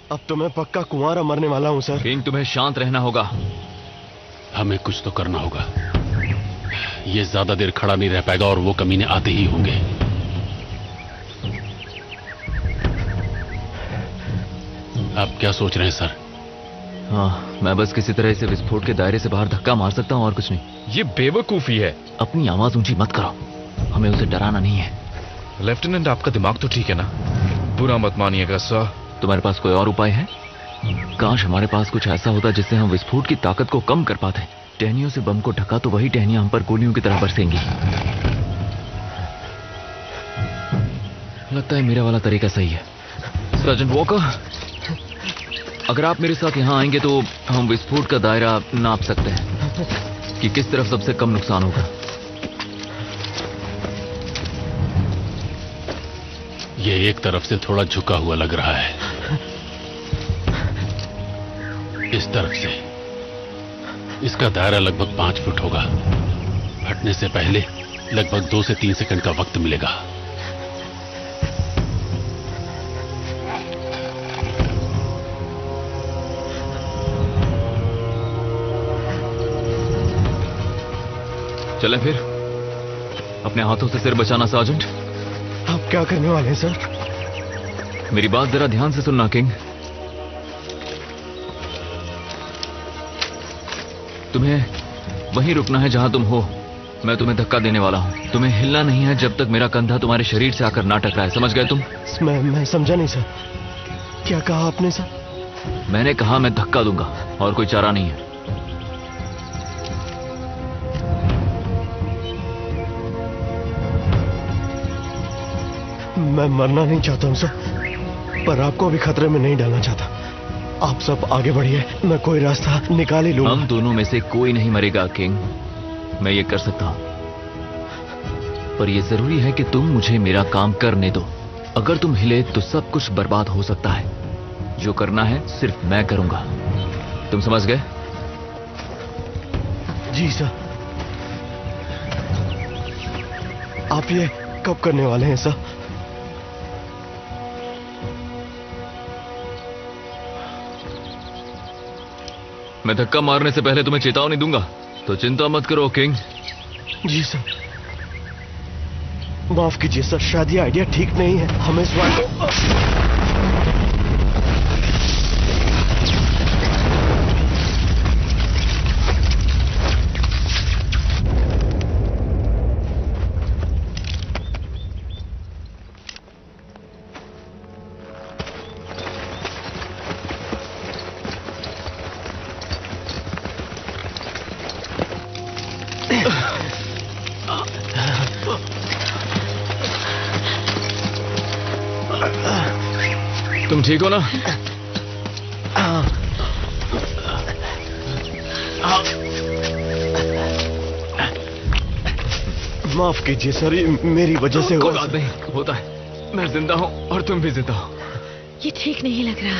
[SPEAKER 7] अब तो मैं पक्का कुंवारा मरने वाला हूं सर।
[SPEAKER 6] किंग, तुम्हें शांत रहना होगा।
[SPEAKER 8] हमें कुछ तो करना होगा। ये ज्यादा देर खड़ा नहीं रह पाएगा और वो कमीने आते ही होंगे। आप क्या सोच रहे हैं सर?
[SPEAKER 6] हाँ, मैं बस किसी तरह इसे विस्फोट के दायरे से बाहर धक्का मार सकता हूँ और कुछ नहीं।
[SPEAKER 10] ये बेवकूफी है।
[SPEAKER 6] अपनी आवाज ऊंची मत करो, हमें उसे डराना नहीं है।
[SPEAKER 10] लेफ्टिनेंट, आपका दिमाग तो ठीक है ना? बुरा मत मानिएगा सर।
[SPEAKER 6] तुम्हारे पास कोई और उपाय है? काश हमारे पास कुछ ऐसा होता जिससे हम विस्फोट की ताकत को कम कर पाते। टहनियों से बम को ढका तो वही टहनियां हम पर गोलियों की तरह बरसेंगी। लगता है मेरा वाला तरीका सही है। सर्जेंट वॉकर, अगर आप मेरे साथ यहां आएंगे तो हम विस्फोट का दायरा नाप सकते हैं कि किस तरफ सबसे कम नुकसान होगा।
[SPEAKER 8] ये एक तरफ से थोड़ा झुका हुआ लग रहा है। इस तरफ से इसका दायरा लगभग 5 फुट होगा। फटने से पहले लगभग 2 से 3 सेकंड का वक्त मिलेगा।
[SPEAKER 6] चलें फिर। अपने हाथों से सिर बचाना सार्जेंट।
[SPEAKER 7] आप क्या करने वाले हैं सर?
[SPEAKER 6] मेरी बात जरा ध्यान से सुनना किंग। तुम्हें वहीं रुकना है जहां तुम हो। मैं तुम्हें धक्का देने वाला हूं। तुम्हें हिलना नहीं है जब तक मेरा कंधा तुम्हारे शरीर से आकर ना टकराए। समझ गए तुम?
[SPEAKER 7] मैं समझा नहीं सर। क्या कहा आपने सर?
[SPEAKER 6] मैंने कहा मैं धक्का दूंगा और कोई चारा नहीं है।
[SPEAKER 7] मैं मरना नहीं चाहता हूं सर, पर आपको भी खतरे में नहीं डालना चाहता। आप सब आगे बढ़िए, मैं कोई रास्ता निकाल ही लूंगा।
[SPEAKER 6] हम दोनों में से कोई नहीं मरेगा किंग। मैं ये कर सकता हूं, पर यह जरूरी है कि तुम मुझे मेरा काम करने दो। अगर तुम हिले तो सब कुछ बर्बाद हो सकता है। जो करना है सिर्फ मैं करूंगा। तुम समझ गए?
[SPEAKER 7] जी सर। आप ये कब करने वाले हैं सर?
[SPEAKER 6] मैं धक्का मारने से पहले तुम्हें चेतावनी दूंगा, तो चिंता मत करो किंग।
[SPEAKER 7] जी सर। माफ कीजिए सर, शायद ये आइडिया ठीक नहीं है। हमें इस बात
[SPEAKER 6] तुम ठीक हो ना?
[SPEAKER 7] माफ कीजिए सर, मेरी वजह से
[SPEAKER 6] कोई बात नहीं, होता है। मैं जिंदा हूं और तुम भी जिंदा हो।
[SPEAKER 9] ये ठीक नहीं लग रहा।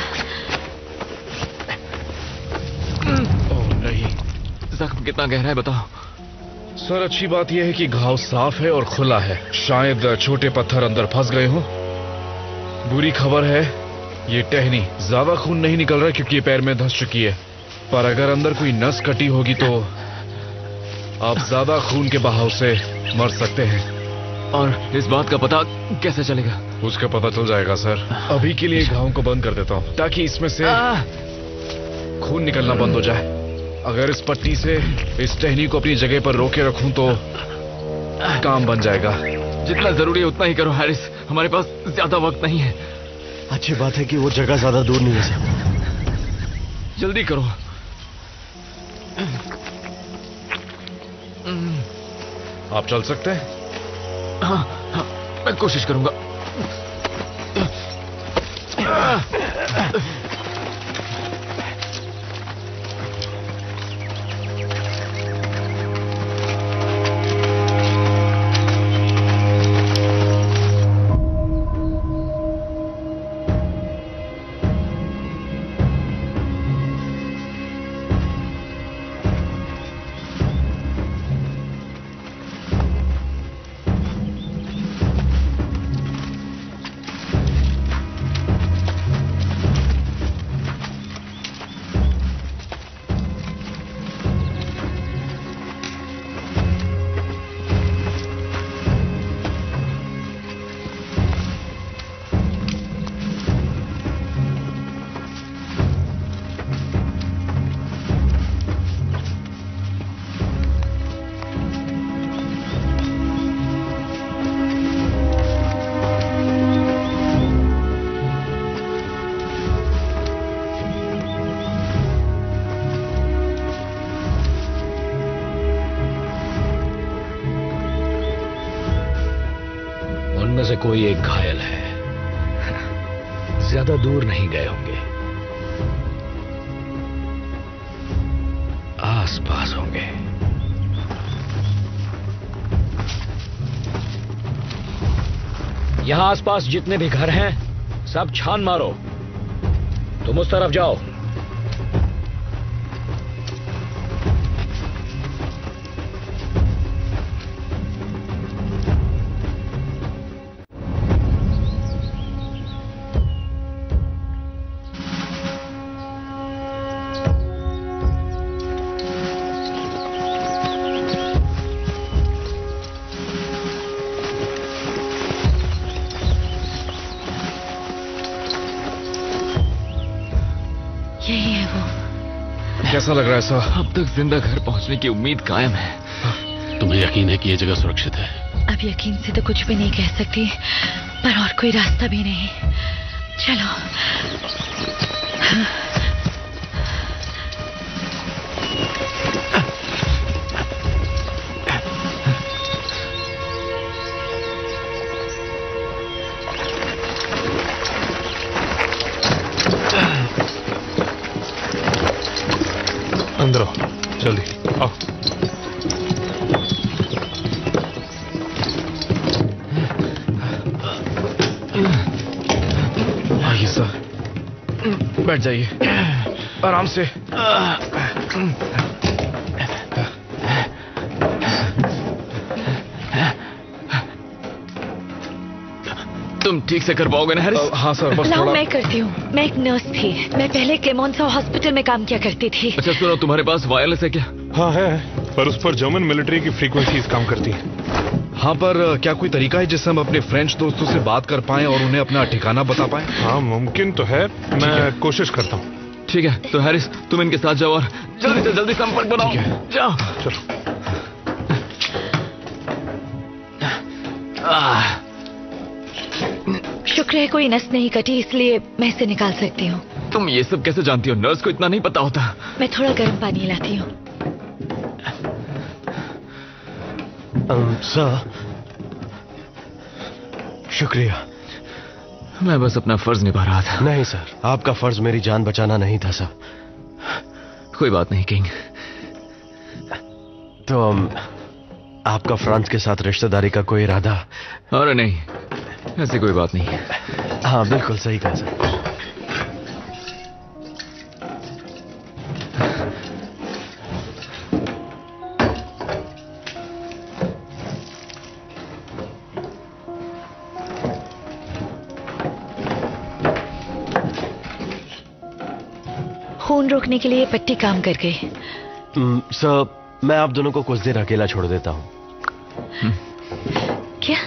[SPEAKER 10] ओह नहीं।
[SPEAKER 6] जख्म कितना गहरा है बताओ?
[SPEAKER 10] सर, अच्छी बात यह है कि घाव साफ है और खुला है। शायद छोटे पत्थर अंदर फंस गए हो। बुरी खबर है, ये टहनी ज्यादा खून नहीं निकल रहा क्योंकि ये पैर में धंस चुकी है। पर अगर अंदर कोई नस कटी होगी तो आप ज्यादा खून के बहाव से मर सकते हैं।
[SPEAKER 6] और इस बात का पता कैसे चलेगा?
[SPEAKER 10] उसका पता चल जाएगा सर। अभी के लिए घाव को बंद कर देता हूँ ताकि इसमें से खून निकलना बंद हो जाए। अगर इस पट्टी से इस टहनी को अपनी जगह पर रोके रखूं तो काम बन जाएगा।
[SPEAKER 6] जितना जरूरी है उतना ही करो हैरिस, हमारे पास ज्यादा वक्त नहीं है।
[SPEAKER 7] अच्छी बात है कि वो जगह ज्यादा दूर नहीं है सर।
[SPEAKER 6] जल्दी करो।
[SPEAKER 10] आप चल सकते हैं?
[SPEAKER 6] हाँ, हाँ, मैं कोशिश करूंगा।
[SPEAKER 2] से कोई एक घायल है। ज्यादा दूर नहीं गए होंगे, आसपास होंगे। यहां आसपास जितने भी घर हैं सब छान मारो। तुम उस तरफ जाओ।
[SPEAKER 10] कैसा लग रहा है सर?
[SPEAKER 6] अब तक जिंदा घर पहुंचने की उम्मीद कायम है।
[SPEAKER 8] तुम्हें यकीन है कि यह जगह सुरक्षित है?
[SPEAKER 9] अब यकीन से तो कुछ भी नहीं कह सकती, पर और कोई रास्ता भी नहीं। चलो।
[SPEAKER 11] अंदर आओ, जल्दी आओ।
[SPEAKER 10] आइए सर, बैठ जाइए आराम से।
[SPEAKER 6] तुम ठीक से कर पाओगे ना हैरिस?
[SPEAKER 10] हाँ सर, बस थोड़ा।
[SPEAKER 9] मैं करती हूँ। मैं एक नर्स थी। मैं पहले क्लेमोंसा हॉस्पिटल में काम किया करती थी।
[SPEAKER 6] अच्छा सुनो, तुम्हारे पास वायरलेस है क्या?
[SPEAKER 11] हाँ है, पर उस पर जर्मन मिलिट्री की फ्रीक्वेंसीज काम करती हैं।
[SPEAKER 10] हाँ, पर क्या कोई तरीका है जिससे हम अपने फ्रेंच दोस्तों से बात कर पाएं और उन्हें अपना ठिकाना बता पाएं?
[SPEAKER 11] हाँ मुमकिन तो है, मैं कोशिश करता हूँ।
[SPEAKER 6] ठीक है, तो हैरिस तुम इनके साथ जाओ और जल्दी से जल्दी संपर्क बनाओ। जाओ।
[SPEAKER 11] चलो।
[SPEAKER 9] शुक्र है कोई नस नहीं कटी, इसलिए मैं इसे निकाल सकती हूँ।
[SPEAKER 6] तुम ये सब कैसे जानती हो? नर्स को इतना नहीं पता होता।
[SPEAKER 9] मैं थोड़ा गर्म पानी लाती हूँ।
[SPEAKER 7] सर, शुक्रिया।
[SPEAKER 6] मैं बस अपना फर्ज निभा रहा था।
[SPEAKER 7] नहीं सर, आपका फर्ज मेरी जान बचाना नहीं था सर।
[SPEAKER 6] कोई बात नहीं किंग।
[SPEAKER 7] तो आपका फ्रांस के साथ रिश्तेदारी का कोई इरादा?
[SPEAKER 6] अरे नहीं, ऐसी कोई बात नहीं है।
[SPEAKER 7] हाँ बिल्कुल सही कहा सर।
[SPEAKER 9] खून रोकने के लिए पट्टी काम कर गई।
[SPEAKER 7] सर, मैं आप दोनों को कुछ देर अकेला छोड़ देता हूँ।
[SPEAKER 9] क्या?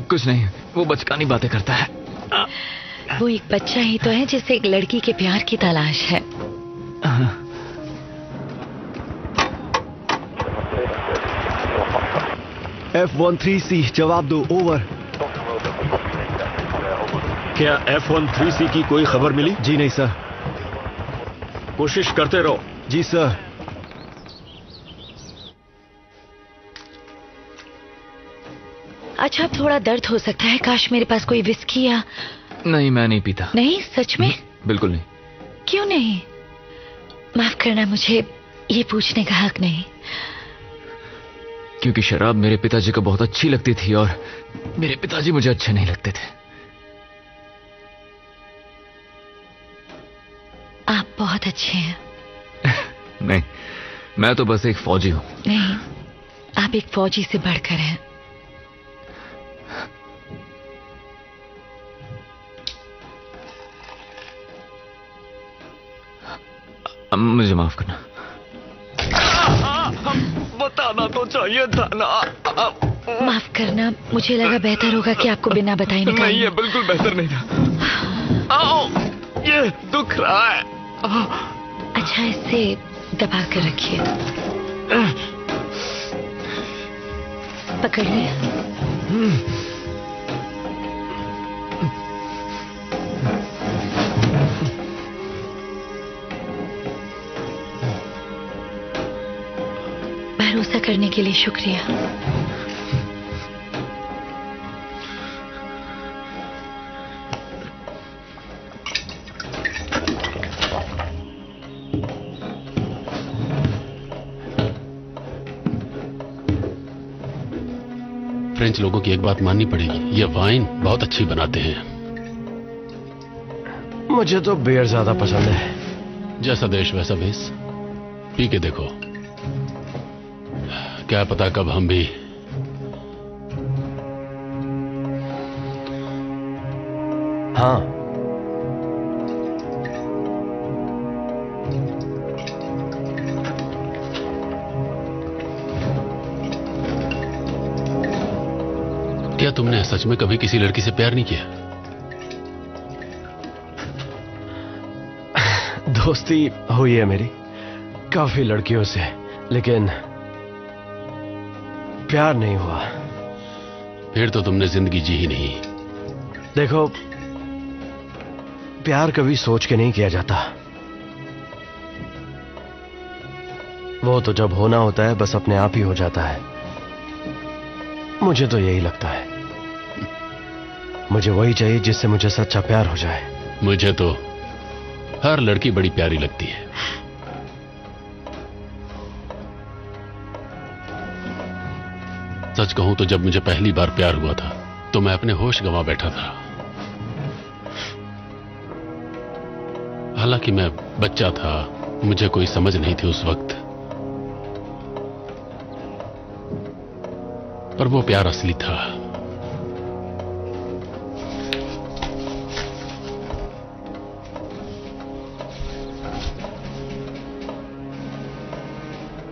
[SPEAKER 6] कुछ नहीं, वो बचकानी बातें करता है।
[SPEAKER 9] वो एक बच्चा ही तो है जिसे एक लड़की के प्यार की तलाश है।
[SPEAKER 3] F13C, जवाब दो। ओवर।
[SPEAKER 5] क्या F13C की कोई खबर मिली?
[SPEAKER 3] जी नहीं सर।
[SPEAKER 5] कोशिश करते रहो।
[SPEAKER 3] जी सर।
[SPEAKER 9] अच्छा, थोड़ा दर्द हो सकता है। काश मेरे पास कोई विस्की या...
[SPEAKER 6] नहीं, मैं नहीं पीता।
[SPEAKER 9] नहीं, सच में?
[SPEAKER 6] बिल्कुल नहीं।
[SPEAKER 9] क्यों नहीं? माफ करना, मुझे ये पूछने का हक नहीं।
[SPEAKER 6] क्योंकि शराब मेरे पिताजी को बहुत अच्छी लगती थी और मेरे पिताजी मुझे अच्छे नहीं लगते थे।
[SPEAKER 9] आप बहुत अच्छे हैं।
[SPEAKER 6] नहीं, मैं तो बस एक फौजी हूं।
[SPEAKER 9] नहीं, आप एक फौजी से बढ़कर हैं।
[SPEAKER 6] मुझे माफ करना। बताना तो चाहिए था ना।
[SPEAKER 9] माफ करना, मुझे लगा बेहतर होगा कि आपको बिना बताए निकाल।
[SPEAKER 6] नहीं, ये बिल्कुल बेहतर नहीं था। आओ, ये दुख रहा है।
[SPEAKER 9] अच्छा, इसे दबा कर रखिए। पकड़ लिया। भरोसा करने के लिए शुक्रिया।
[SPEAKER 8] फ्रेंच लोगों की एक बात माननी पड़ेगी, ये वाइन बहुत अच्छी बनाते हैं।
[SPEAKER 7] मुझे तो बियर ज्यादा पसंद है।
[SPEAKER 8] जैसा देश वैसा भेष, पी के देखो, क्या पता कब हम भी।
[SPEAKER 7] हाँ,
[SPEAKER 8] क्या तुमने सच में कभी किसी लड़की से प्यार नहीं किया?
[SPEAKER 7] दोस्ती हुई है मेरी काफी लड़कियों से, लेकिन प्यार नहीं हुआ।
[SPEAKER 8] फिर तो तुमने जिंदगी जी ही नहीं।
[SPEAKER 7] देखो, प्यार कभी सोच के नहीं किया जाता, वो तो जब होना होता है बस अपने आप ही हो जाता है। मुझे तो यही लगता है, मुझे वही चाहिए जिससे मुझे सच्चा प्यार हो जाए।
[SPEAKER 8] मुझे तो हर लड़की बड़ी प्यारी लगती है। सच कहूं तो जब मुझे पहली बार प्यार हुआ था तो मैं अपने होश गंवा बैठा था। हालांकि मैं बच्चा था, मुझे कोई समझ नहीं थी उस वक्त, पर वो प्यार असली था।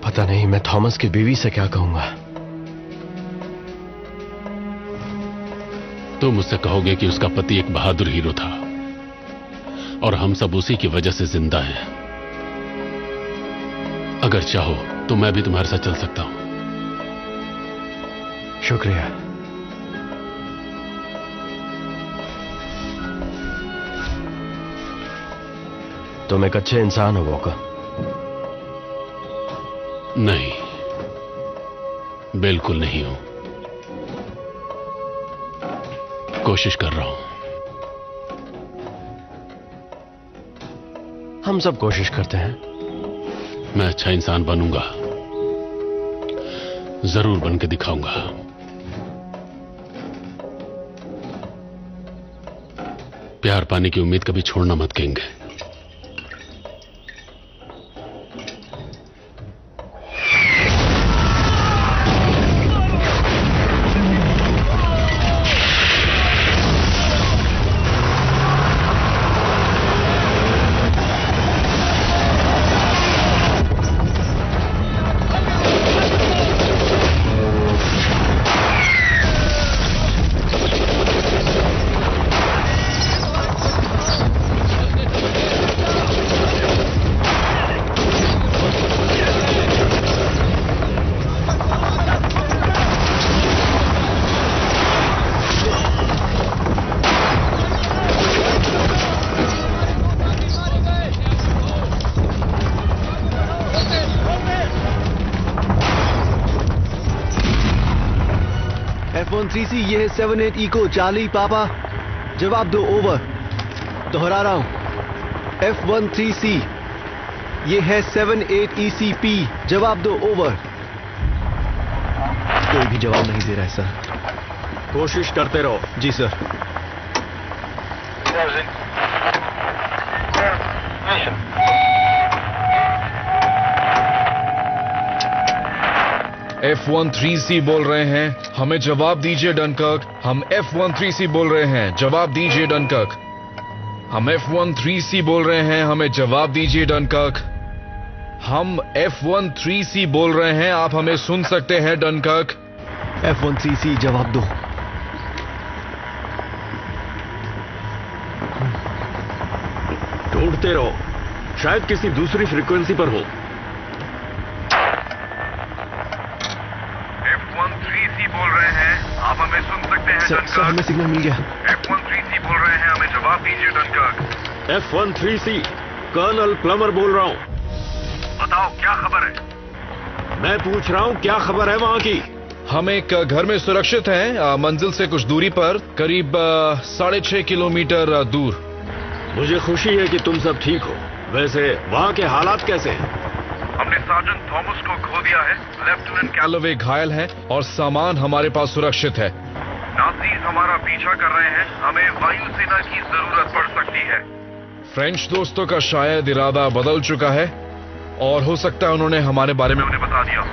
[SPEAKER 7] पता नहीं मैं थॉमस की बीवी से क्या कहूंगा।
[SPEAKER 8] तुम मुझसे कहोगे कि उसका पति एक बहादुर हीरो था और हम सब उसी की वजह से जिंदा हैं। अगर चाहो तो मैं भी तुम्हारे साथ चल सकता हूं।
[SPEAKER 7] शुक्रिया। तुम एक अच्छे इंसान हो वॉकर।
[SPEAKER 8] नहीं, बिल्कुल नहीं हूं। कोशिश कर रहा हूं।
[SPEAKER 7] हम सब कोशिश करते हैं।
[SPEAKER 8] मैं अच्छा इंसान बनूंगा, जरूर बन के दिखाऊंगा। प्यार पाने की उम्मीद कभी छोड़ना मत कहेंगे।
[SPEAKER 3] F13C, ये है 78 इको चार्ली पापा, जवाब दो। ओवर। दोहरा रहा हूं, F13C, ये है 78 ECP, जवाब दो। ओवर। कोई भी जवाब नहीं दे रहा है सर।
[SPEAKER 5] कोशिश करते रहो।
[SPEAKER 3] जी सर।
[SPEAKER 10] F13C बोल रहे हैं, हमें जवाब दीजिए डनकर्क। हम F13C बोल रहे हैं, जवाब दीजिए डनकर्क। हम F13C बोल रहे हैं, हमें जवाब दीजिए डनकर्क। हम F13C बोल रहे हैं, आप हमें सुन सकते हैं डनकर्क।
[SPEAKER 3] F13C, जवाब दो।
[SPEAKER 5] ढूंढते रहो, शायद किसी दूसरी फ्रीक्वेंसी पर हो।
[SPEAKER 4] F13C बोल रहे हैं, आप हमें सुन सकते हैं
[SPEAKER 3] सर, हमें सिग्नल मिल गया।
[SPEAKER 4] F13C बोल रहे हैं, हमें जवाब दीजिए डनकर्क।
[SPEAKER 5] F13C, कर्नल प्लमर बोल रहा हूं।
[SPEAKER 4] बताओ क्या खबर है?
[SPEAKER 5] मैं पूछ रहा हूं क्या खबर है वहां की।
[SPEAKER 10] हम एक घर में सुरक्षित हैं, मंजिल से कुछ दूरी पर, करीब 6.5 किलोमीटर दूर।
[SPEAKER 5] मुझे खुशी है कि तुम सब ठीक हो। वैसे वहां के हालात कैसे हैं?
[SPEAKER 11] हमने सार्जेंट थॉमस को खो दिया है। लेफ्टिनेंट
[SPEAKER 10] कैलोवे घायल है और सामान हमारे पास सुरक्षित है।
[SPEAKER 11] नाज़ीज़ हमारा पीछा कर रहे हैं। हमें वायुसेना की जरूरत पड़ सकती है।
[SPEAKER 10] फ्रेंच दोस्तों का शायद इरादा बदल चुका है और हो सकता है उन्होंने हमारे बारे में
[SPEAKER 11] उन्हें बता दिया।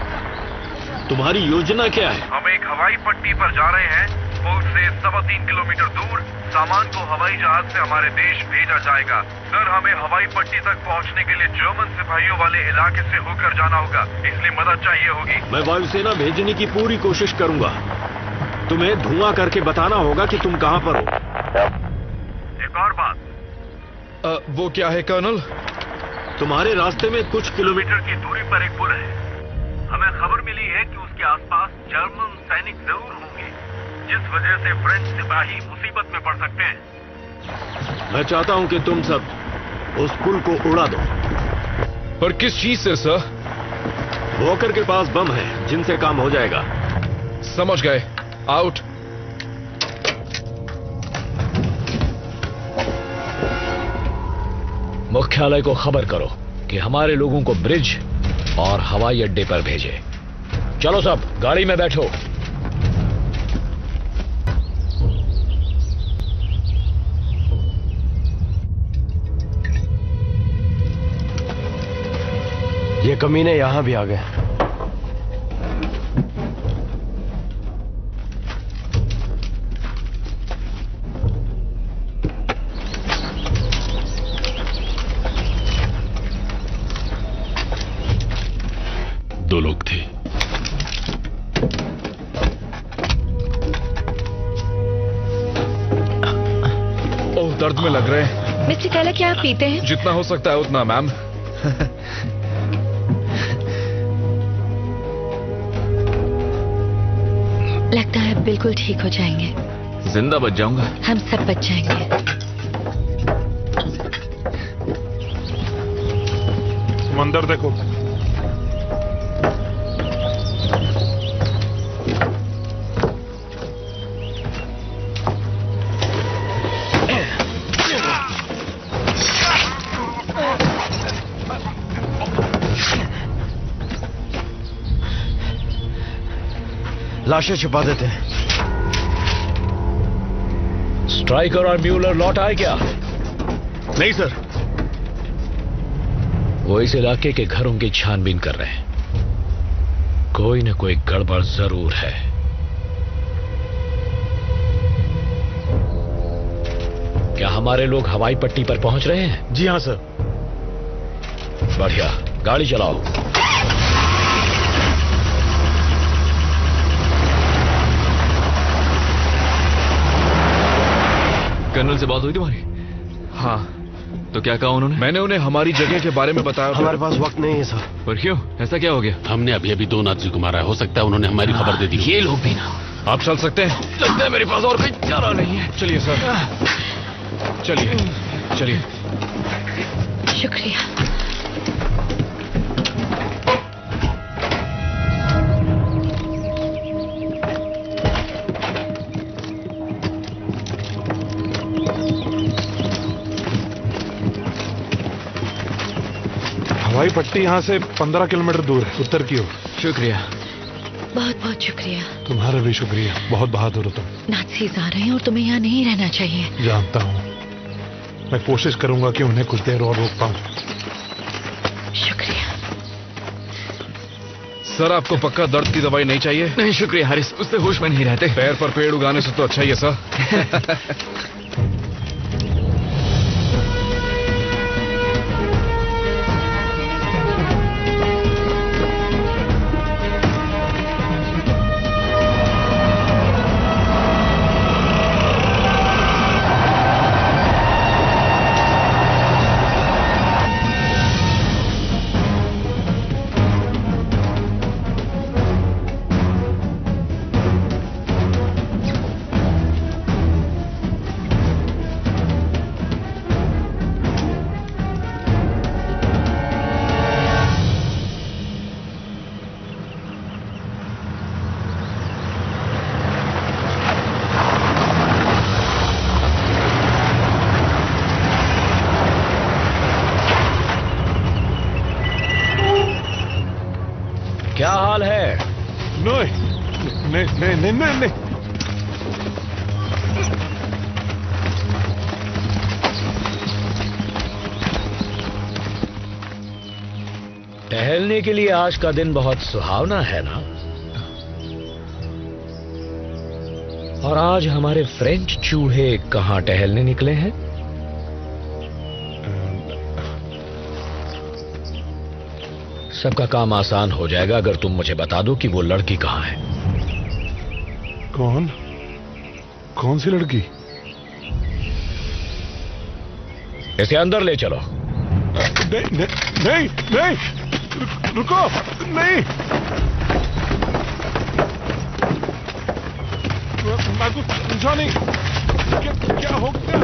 [SPEAKER 5] तुम्हारी योजना क्या है?
[SPEAKER 11] हम एक हवाई पट्टी पर जा रहे हैं। पुल से 3.25 किलोमीटर दूर सामान को हवाई जहाज से हमारे देश भेजा जाएगा। सर, हमें हवाई पट्टी तक पहुंचने के लिए जर्मन सिपाहियों वाले इलाके से होकर जाना होगा, इसलिए मदद चाहिए होगी।
[SPEAKER 5] मैं वायुसेना भेजने की पूरी कोशिश करूंगा। तुम्हें धुआं करके बताना होगा कि तुम कहां पर हो।
[SPEAKER 11] एक और बात।
[SPEAKER 10] वो क्या है कर्नल?
[SPEAKER 5] तुम्हारे रास्ते में कुछ किलोमीटर
[SPEAKER 11] की दूरी पर एक पुल है। हमें खबर मिली है कि उसके आसपास जर्मन सैनिक जरूर होंगे, जिस वजह से फ्रेंच सिपाही मुसीबत में पड़ सकते हैं।
[SPEAKER 5] मैं चाहता हूं कि तुम सब उस पुल को उड़ा दो।
[SPEAKER 10] पर किस चीज से सर?
[SPEAKER 5] वॉकर के पास बम है जिनसे काम हो जाएगा।
[SPEAKER 10] समझ गए। आउट।
[SPEAKER 2] मुख्यालय को खबर करो कि हमारे लोगों को ब्रिज और हवाई अड्डे पर भेजे। चलो सब गाड़ी में बैठो।
[SPEAKER 7] ये कमीने यहां भी आ गए।
[SPEAKER 8] दो लोग थे।
[SPEAKER 10] ओह, दर्द में लग रहे हैं।
[SPEAKER 9] मिस्टर कैला, क्या आप पीते हैं?
[SPEAKER 10] जितना हो सकता है उतना, मैम।
[SPEAKER 9] लगता है बिल्कुल ठीक हो जाएंगे।
[SPEAKER 6] जिंदा बच जाऊंगा।
[SPEAKER 9] हम सब बच जाएंगे।
[SPEAKER 11] समंदर देखो।
[SPEAKER 7] लाशें छुपा देते हैं।
[SPEAKER 2] स्ट्राइकर और म्यूलर लौट आए क्या?
[SPEAKER 3] नहीं सर।
[SPEAKER 2] वो इस इलाके के घरों की छानबीन कर रहे हैं। कोई न कोई गड़बड़ जरूर है। क्या हमारे लोग हवाई पट्टी पर पहुंच रहे हैं?
[SPEAKER 3] जी हां सर।
[SPEAKER 2] बढ़िया, गाड़ी चलाओ।
[SPEAKER 6] कर्नल से बात हुई तुम्हारी?
[SPEAKER 10] हाँ।
[SPEAKER 6] तो क्या कहा उन्होंने?
[SPEAKER 10] मैंने उन्हें हमारी जगह के बारे में बताया।
[SPEAKER 7] हमारे पास वक्त नहीं है सर।
[SPEAKER 6] पर क्यों? ऐसा क्या हो गया?
[SPEAKER 8] हमने अभी अभी 2 नाज़ी को मारा है। हो सकता है उन्होंने हमारी खबर दे दी।
[SPEAKER 6] ये लोग भी ना।
[SPEAKER 10] आप चल सकते हैं?
[SPEAKER 6] लगता है मेरे पास और कोई चारा नहीं है।
[SPEAKER 10] चलिए सर, चलिए चलिए।
[SPEAKER 9] शुक्रिया।
[SPEAKER 11] हवाई पट्टी यहाँ से 15 किलोमीटर दूर है, उत्तर की ओर।
[SPEAKER 6] शुक्रिया।
[SPEAKER 9] बहुत बहुत शुक्रिया।
[SPEAKER 11] तुम्हारा भी शुक्रिया। बहुत बहादुर हो तुम।
[SPEAKER 9] नाज़ीज़ आ रहे हैं और तुम्हें यहाँ नहीं रहना चाहिए।
[SPEAKER 11] जानता हूँ। मैं कोशिश करूंगा कि उन्हें कुछ देर और रोक पाऊं।
[SPEAKER 9] शुक्रिया।
[SPEAKER 10] सर, आपको पक्का दर्द की दवाई नहीं चाहिए?
[SPEAKER 6] नहीं शुक्रिया हारिस, उससे होश में नहीं रहते।
[SPEAKER 10] पैर पर पेड़ उगाने से तो अच्छा ही है सर।
[SPEAKER 2] क्या हाल है?
[SPEAKER 11] नहीं नहीं नहीं नहीं नहीं, नहीं।
[SPEAKER 2] टहलने के लिए आज का दिन बहुत सुहावना है ना? और आज हमारे फ्रेंच चूहे कहां टहलने निकले हैं? सबका काम आसान हो जाएगा अगर तुम मुझे बता दो कि वो लड़की कहां है।
[SPEAKER 11] कौन सी लड़की?
[SPEAKER 2] इसे अंदर ले चलो।
[SPEAKER 11] नहीं नहीं नहीं, नहीं। रुको, नहीं। मैं कुछ समझा नहीं। क्या हो गया?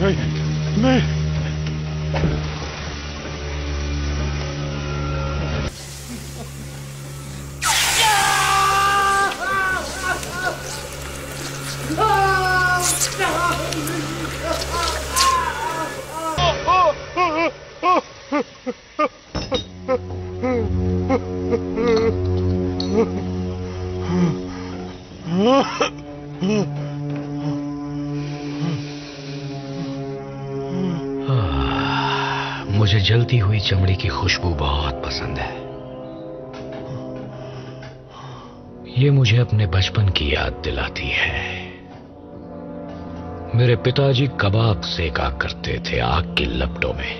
[SPEAKER 11] नहीं।
[SPEAKER 2] मुझे जलती हुई चमड़ी की खुशबू बहुत पसंद है। ये मुझे अपने बचपन की याद दिलाती है। मेरे पिताजी कबाब सेका करते थे आग की लपटों में।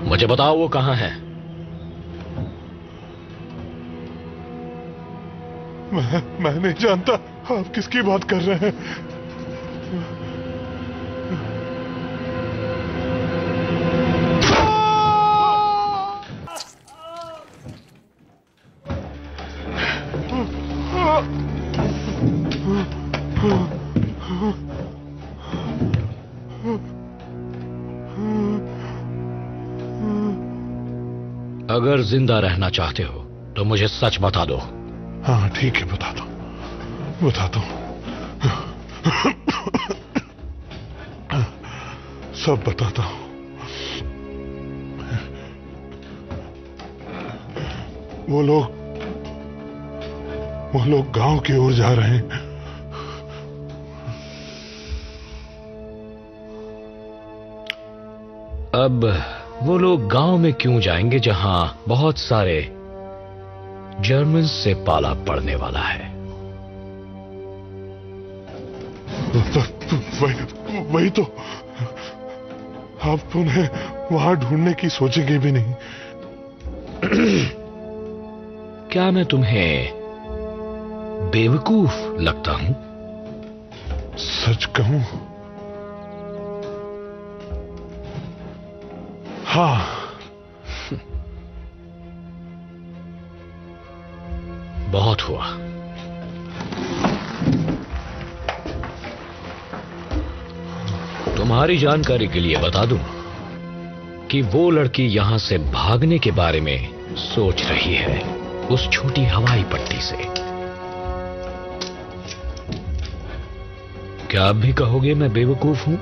[SPEAKER 2] मुझे बताओ वो कहां है?
[SPEAKER 11] मैं नहीं जानता आप किसकी बात कर रहे हैं।
[SPEAKER 2] अगर जिंदा रहना चाहते हो तो मुझे सच बता दो।
[SPEAKER 11] हाँ ठीक है, बता दो। सब बताता हूं। वो लोग गांव की ओर जा रहे हैं।
[SPEAKER 2] अब वो लोग गांव में क्यों जाएंगे जहां बहुत सारे जर्मन से पाला पड़ने वाला है?
[SPEAKER 11] वही तो। आप उन्हें वहां ढूंढने की सोचेंगे भी नहीं।
[SPEAKER 2] क्या मैं तुम्हें बेवकूफ लगता हूं?
[SPEAKER 11] सच कहूं, हाँ।
[SPEAKER 2] बहुत हुआ। तुम्हारी जानकारी के लिए बता दूं कि वो लड़की यहां से भागने के बारे में सोच रही है, उस छोटी हवाई पट्टी से। क्या आप भी कहोगे मैं बेवकूफ हूं?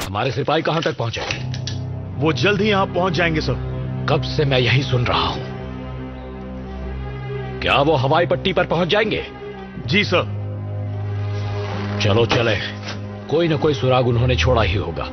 [SPEAKER 2] हमारे सिपाही कहां तक पहुंचे?
[SPEAKER 3] वो जल्द ही यहां पहुंच जाएंगे सर।
[SPEAKER 2] कब से मैं यही सुन रहा हूं। क्या वो हवाई पट्टी पर पहुंच जाएंगे?
[SPEAKER 3] जी सर।
[SPEAKER 2] चलो चले, कोई ना कोई सुराग उन्होंने छोड़ा ही होगा।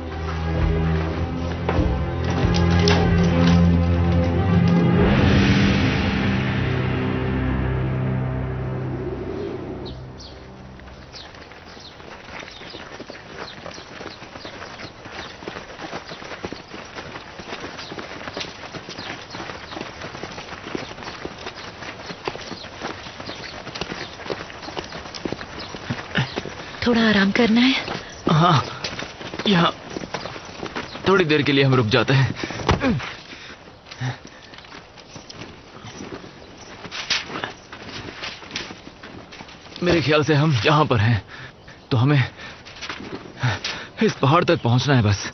[SPEAKER 9] थोड़ा आराम करना है?
[SPEAKER 6] हाँ, यहाँ थोड़ी देर के लिए हम रुक जाते हैं। मेरे ख्याल से हम यहाँ पर हैं, तो हमें इस पहाड़ तक पहुंचना है बस।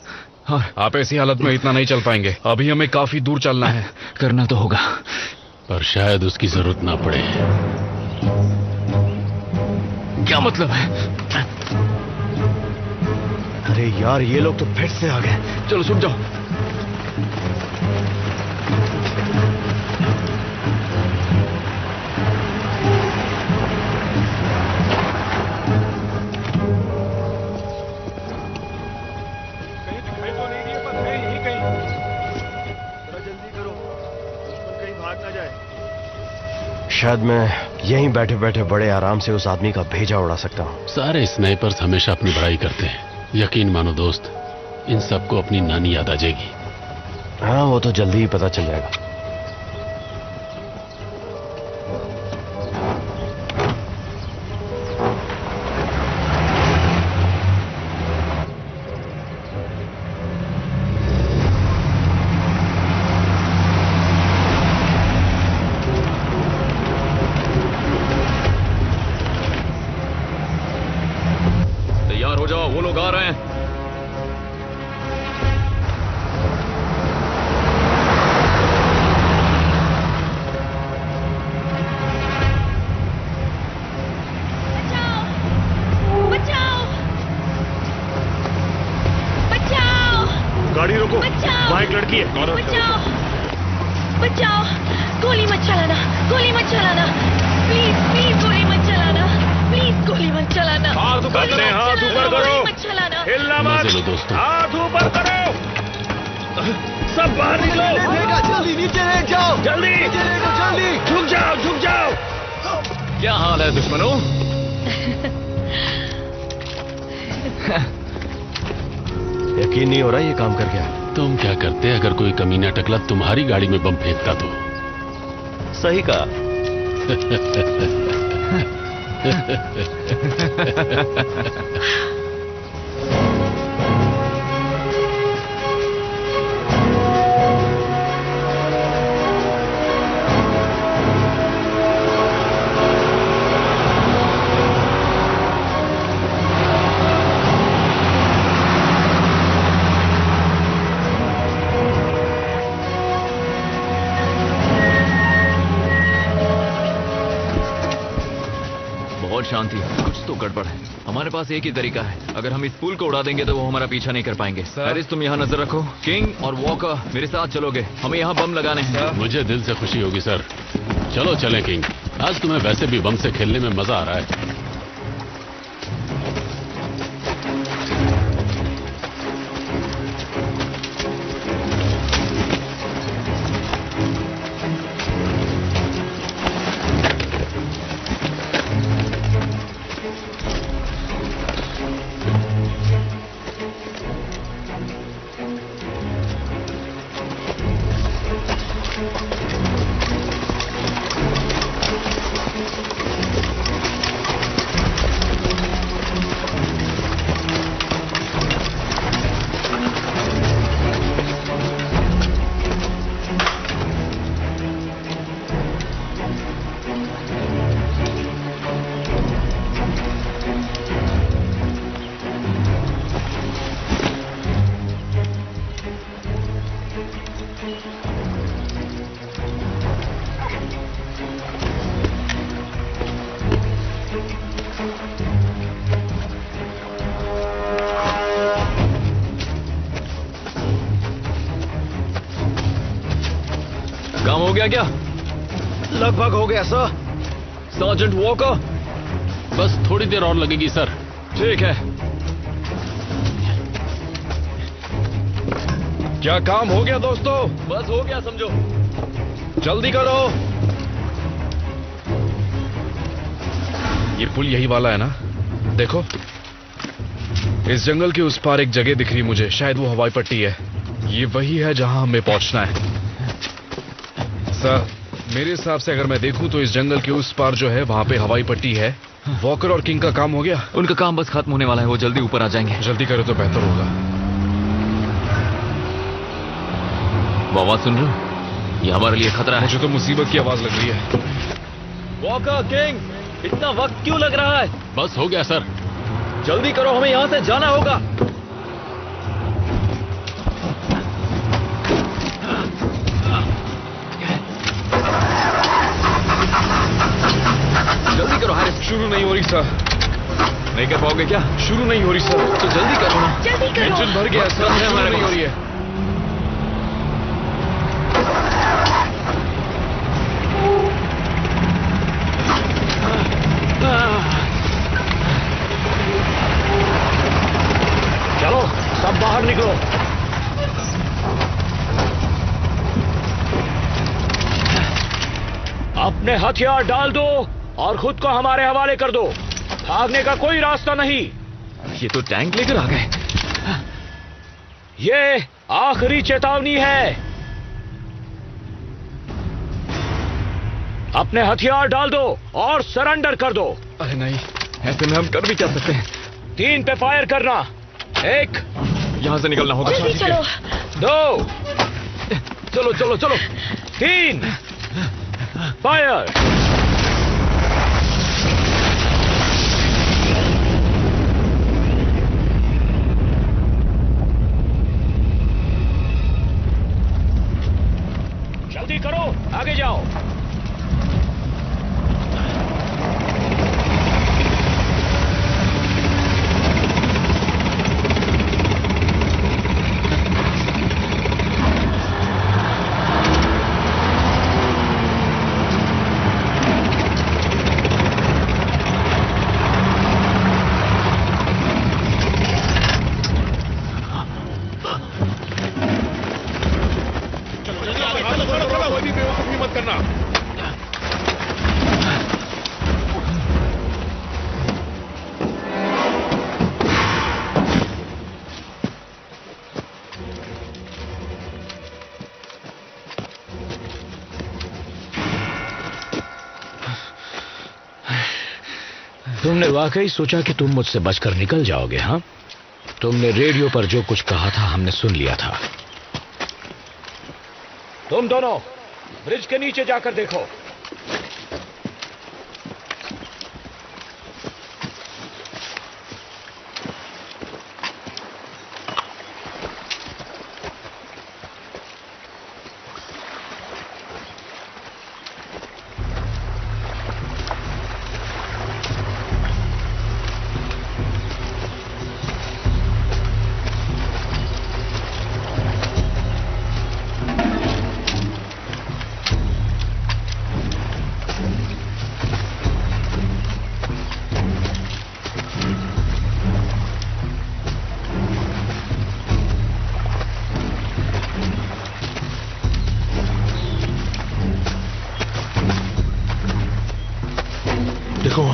[SPEAKER 6] और
[SPEAKER 10] आप ऐसी हालत में इतना नहीं चल पाएंगे, अभी हमें काफी दूर चलना है।
[SPEAKER 6] करना तो होगा,
[SPEAKER 8] पर शायद उसकी जरूरत ना पड़े।
[SPEAKER 6] क्या मतलब है?
[SPEAKER 3] अरे यार, ये लोग तो फिर से आ गए।
[SPEAKER 6] चलो छुप जाओ।
[SPEAKER 7] शायद मैं यहीं बैठे बैठे बड़े आराम से उस आदमी का भेजा उड़ा सकता हूँ।
[SPEAKER 8] सारे स्नाइपर्स हमेशा अपनी बड़ाई करते हैं। यकीन मानो दोस्त, इन सबको अपनी नानी याद आ जाएगी।
[SPEAKER 7] हाँ, वो तो जल्दी ही पता चल जाएगा।
[SPEAKER 3] गाड़ी रोको, वहाँ एक लड़की है।
[SPEAKER 9] बचाओ, बचाओ, गोली मत चलाना, गोली मत चलाना, प्लीज प्लीज गोली मत चलाना, प्लीज गोली मत चलाना।
[SPEAKER 4] हाथ ऊपर करें, हाथ ऊपर करो,
[SPEAKER 9] मत चलाना,
[SPEAKER 4] हिलना मत, हाथ ऊपर करो, सब बाहर निकलो।
[SPEAKER 3] जल्दी नीचे ले जाओ,
[SPEAKER 4] जल्दी
[SPEAKER 3] नीचे ले जाओ, जल्दी।
[SPEAKER 4] झुक जाओ, झुक जाओ।
[SPEAKER 6] क्या हाल है दुश्मनों?
[SPEAKER 7] यकीन नहीं हो रहा ये काम कर गया।
[SPEAKER 8] तुम क्या करते अगर कोई कमीना टकला तुम्हारी गाड़ी में बम फेंकता तो?
[SPEAKER 7] सही कहा।
[SPEAKER 6] शांति, कुछ तो गड़बड़ है। हमारे पास एक ही तरीका है, अगर हम इस पुल को उड़ा देंगे तो वो हमारा पीछा नहीं कर पाएंगे। हैरिस, तुम यहाँ नजर रखो, किंग और वॉकर मेरे साथ चलोगे, हमें यहाँ बम लगाने हैं।
[SPEAKER 8] मुझे दिल से खुशी होगी सर। चलो चलें किंग, आज तुम्हें वैसे भी बम से खेलने में मजा आ रहा है।
[SPEAKER 6] काम हो गया क्या?
[SPEAKER 3] लगभग हो गया सर।
[SPEAKER 6] सर्जेंट वॉकर,
[SPEAKER 8] बस थोड़ी देर और लगेगी सर।
[SPEAKER 6] ठीक है।
[SPEAKER 10] क्या काम हो गया दोस्तों?
[SPEAKER 6] बस हो गया समझो।
[SPEAKER 10] जल्दी करो। ये पुल यही वाला है ना? देखो, इस जंगल के उस पार एक जगह दिख रही मुझे, शायद वो हवाई पट्टी है। ये वही है जहां हमें पहुंचना है। सर, मेरे हिसाब से अगर मैं देखूं तो इस जंगल के उस पार जो है वहां पे हवाई पट्टी है वॉकर और किंग का काम हो गया?
[SPEAKER 6] उनका काम बस खत्म होने वाला है, वो जल्दी ऊपर आ जाएंगे।
[SPEAKER 10] जल्दी करो तो बेहतर होगा।
[SPEAKER 6] वो आवाज सुन रहे हो? ये हमारे लिए खतरा है।
[SPEAKER 10] मुझे तो मुसीबत की आवाज लग रही है।
[SPEAKER 6] वॉकर, किंग, इतना वक्त क्यों लग रहा है?
[SPEAKER 8] बस हो गया सर।
[SPEAKER 6] जल्दी करो, हमें यहां से जाना होगा। जल्दी करो हैरिस।
[SPEAKER 10] शुरू नहीं हो रही सर।
[SPEAKER 6] नहीं कर पाओगे क्या?
[SPEAKER 10] शुरू नहीं हो रही सर।
[SPEAKER 6] तो जल्दी करो ना।
[SPEAKER 9] जल्दी करो।
[SPEAKER 10] इंजन भर गया सर, शुरू नहीं हो रही है।
[SPEAKER 2] चलो सब बाहर निकलो। अपने हथियार डाल दो और खुद को हमारे हवाले कर दो। भागने का कोई रास्ता नहीं।
[SPEAKER 6] ये तो टैंक लेकर आ गए।
[SPEAKER 2] ये आखिरी चेतावनी है। अपने हथियार डाल दो और सरेंडर कर दो।
[SPEAKER 10] अरे नहीं,
[SPEAKER 6] ऐसे में हम कर भी क्या सकते हैं?
[SPEAKER 2] 3 पे फायर करना। 1,
[SPEAKER 6] यहां से निकलना होगा।
[SPEAKER 9] जल्दी चलो।
[SPEAKER 2] 2, चलो चलो चलो, 3, फायर। जल्दी करो, आगे जाओ। तुमने वाकई सोचा कि तुम मुझसे बचकर निकल जाओगे? हाँ, तुमने रेडियो पर जो कुछ कहा था हमने सुन लिया था। तुम दोनों ब्रिज के नीचे जाकर देखो।
[SPEAKER 3] देखो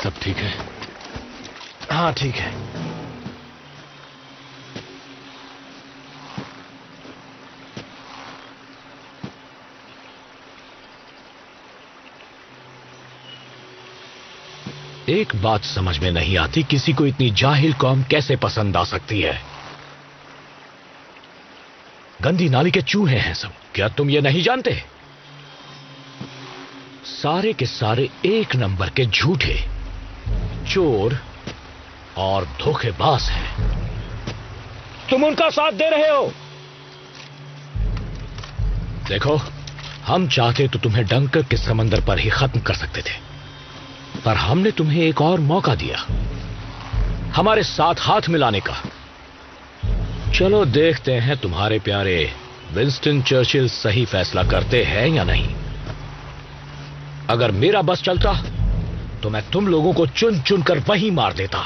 [SPEAKER 8] सब ठीक है?
[SPEAKER 3] हाँ ठीक है।
[SPEAKER 2] एक बात समझ में नहीं आती, किसी को इतनी जाहिल कौम कैसे पसंद आ सकती है? गंदी नाली के चूहे हैं सब। क्या तुम ये नहीं जानते? सारे के सारे 1 नंबर के झूठे, चोर और धोखेबाज हैं। तुम उनका साथ दे रहे हो। देखो, हम चाहते तो तुम्हें डंकर के समंदर पर ही खत्म कर सकते थे, पर हमने तुम्हें एक और मौका दिया हमारे साथ हाथ मिलाने का। चलो देखते हैं तुम्हारे प्यारे विंस्टन चर्चिल सही फैसला करते हैं या नहीं। अगर मेरा बस चलता तो मैं तुम लोगों को चुन चुन कर वहीं मार देता।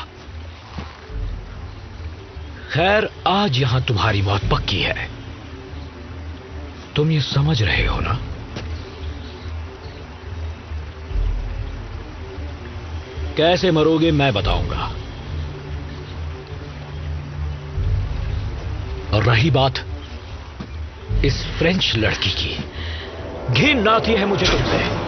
[SPEAKER 2] खैर, आज यहां तुम्हारी मौत पक्की है। तुम ये समझ रहे हो ना? कैसे मरोगे मैं बताऊंगा। और रही बात इस फ्रेंच लड़की की, घिन आती है मुझे तुमसे।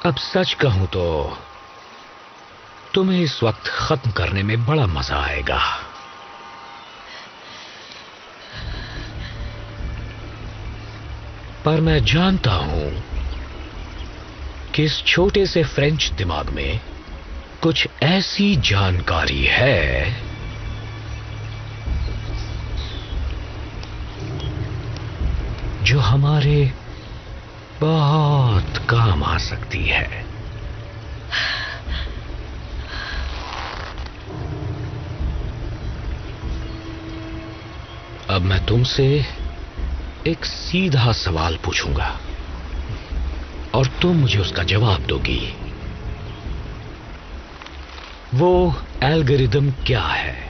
[SPEAKER 2] अब सच कहूं तो तुम्हें इस वक्त खत्म करने में बड़ा मजा आएगा। पर मैं जानता हूं कि इस छोटे से फ्रेंच दिमाग में कुछ ऐसी जानकारी है जो हमारे बहुत काम आ सकती है। अब मैं तुमसे एक सीधा सवाल पूछूंगा और तुम मुझे उसका जवाब दोगी। वो एल्गोरिदम क्या है?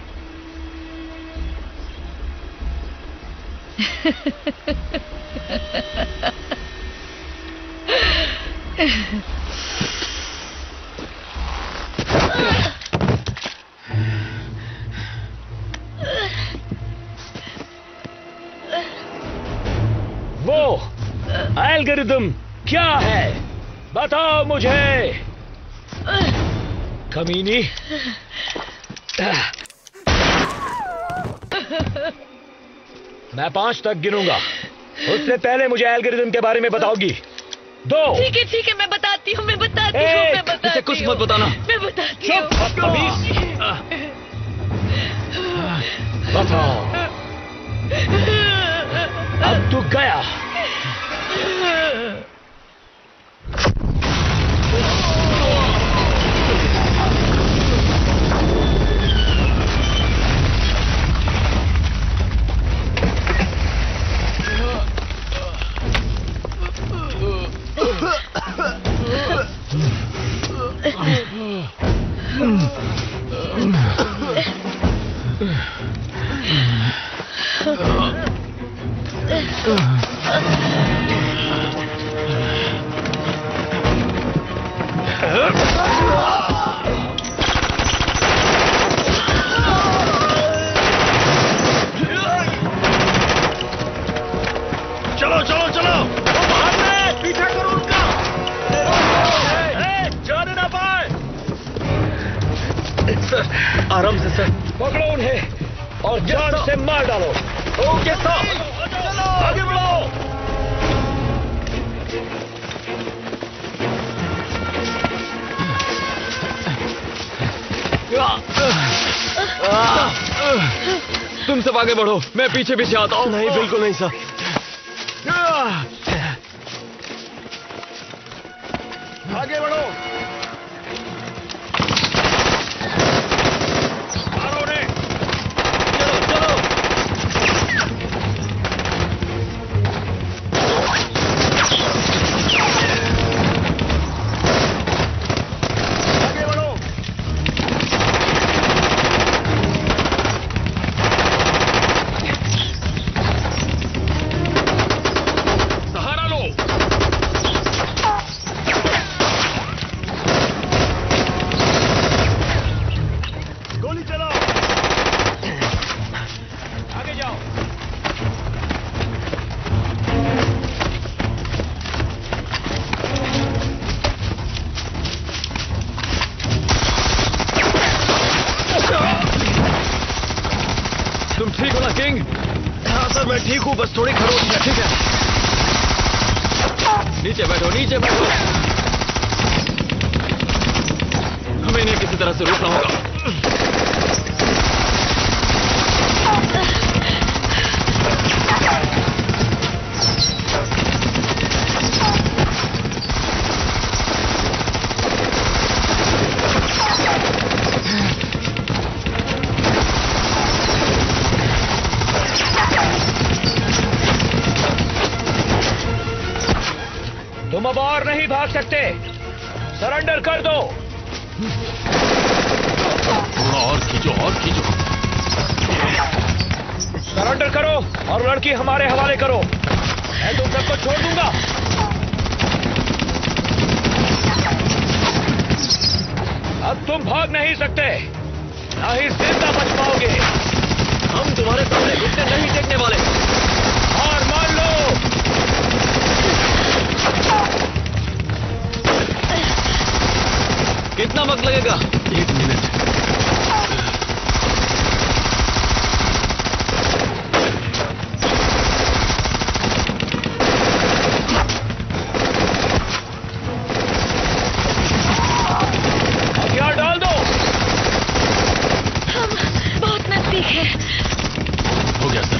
[SPEAKER 2] वो एल्गोरिदम क्या है? बताओ मुझे, कमीनी। मैं 5 तक गिनूंगा, उससे पहले मुझे एल्गोरिदम के बारे में बताओगी। 2।
[SPEAKER 9] ठीक है, मैं बताती हूँ, मैं बताती
[SPEAKER 6] इसे कुछ मत बताना।
[SPEAKER 9] मैं बताती हूँ।
[SPEAKER 2] बताओ। अब तू गया।
[SPEAKER 4] चलो, वो भाग रहे हैं, पीछा करो उनका। जाने ना पाए।
[SPEAKER 6] सर, आराम से सर।
[SPEAKER 2] पकड़ो उन्हें और जान से मार डालो।
[SPEAKER 6] Okay sir.
[SPEAKER 4] चलो, आगे बढ़ो।
[SPEAKER 6] तुम सब आगे बढ़ो, मैं पीछे पीछे आता हूँ।
[SPEAKER 7] नहीं, बिल्कुल नहीं सर।
[SPEAKER 4] आगे बढ़ो। मारो उन्हें। चलो। आगे बढ़ो। सहारा लो। गोली चलाओ। आगे जाओ।
[SPEAKER 6] तुम ठीक हो ना किंग?
[SPEAKER 7] हाँ सर, मैं ठीक हूँ, बस थोड़ी खरोच है। ठीक है,
[SPEAKER 6] नीचे बैठो। हमें इन्हें किसी तरह से रोकना होगा।
[SPEAKER 2] तुम अब और नहीं भाग सकते। सरेंडर कर दो।
[SPEAKER 8] थोड़ा और खींचो, और खींचो।
[SPEAKER 2] सरेंडर करो और लड़की हमारे हवाले करो। मैं तुम सबको छोड़ दूंगा। अब तुम भाग नहीं सकते, ना ही जिंदा बच पाओगे।
[SPEAKER 7] हम तुम्हारे सामने घुटने नहीं टेकने वाले।
[SPEAKER 2] और मान लो।
[SPEAKER 7] कितना वक्त लगेगा?
[SPEAKER 8] 1 मिनट।
[SPEAKER 2] हथियार डाल दो।
[SPEAKER 9] हम बहुत नजदीक है।
[SPEAKER 8] हो गया सर।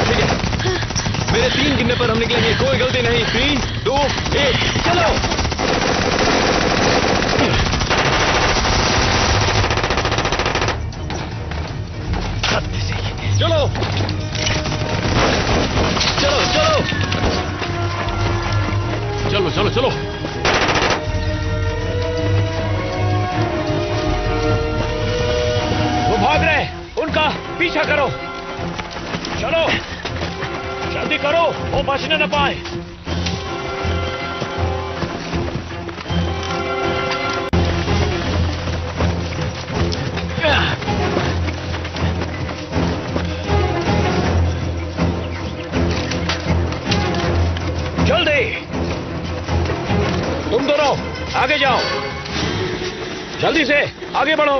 [SPEAKER 7] ठीक है, मेरे 3 गिनने पर हम निकलेंगे। कोई गलती नहीं। 3, 2, 1 चलो। चलो चलो चलो
[SPEAKER 8] चलो चलो चलो।
[SPEAKER 2] वो भाग रहे, उनका पीछा करो। चलो जल्दी करो, वो बचने न पाए। जल्दी, तुम दोनों आगे जाओ। जल्दी से आगे बढ़ो।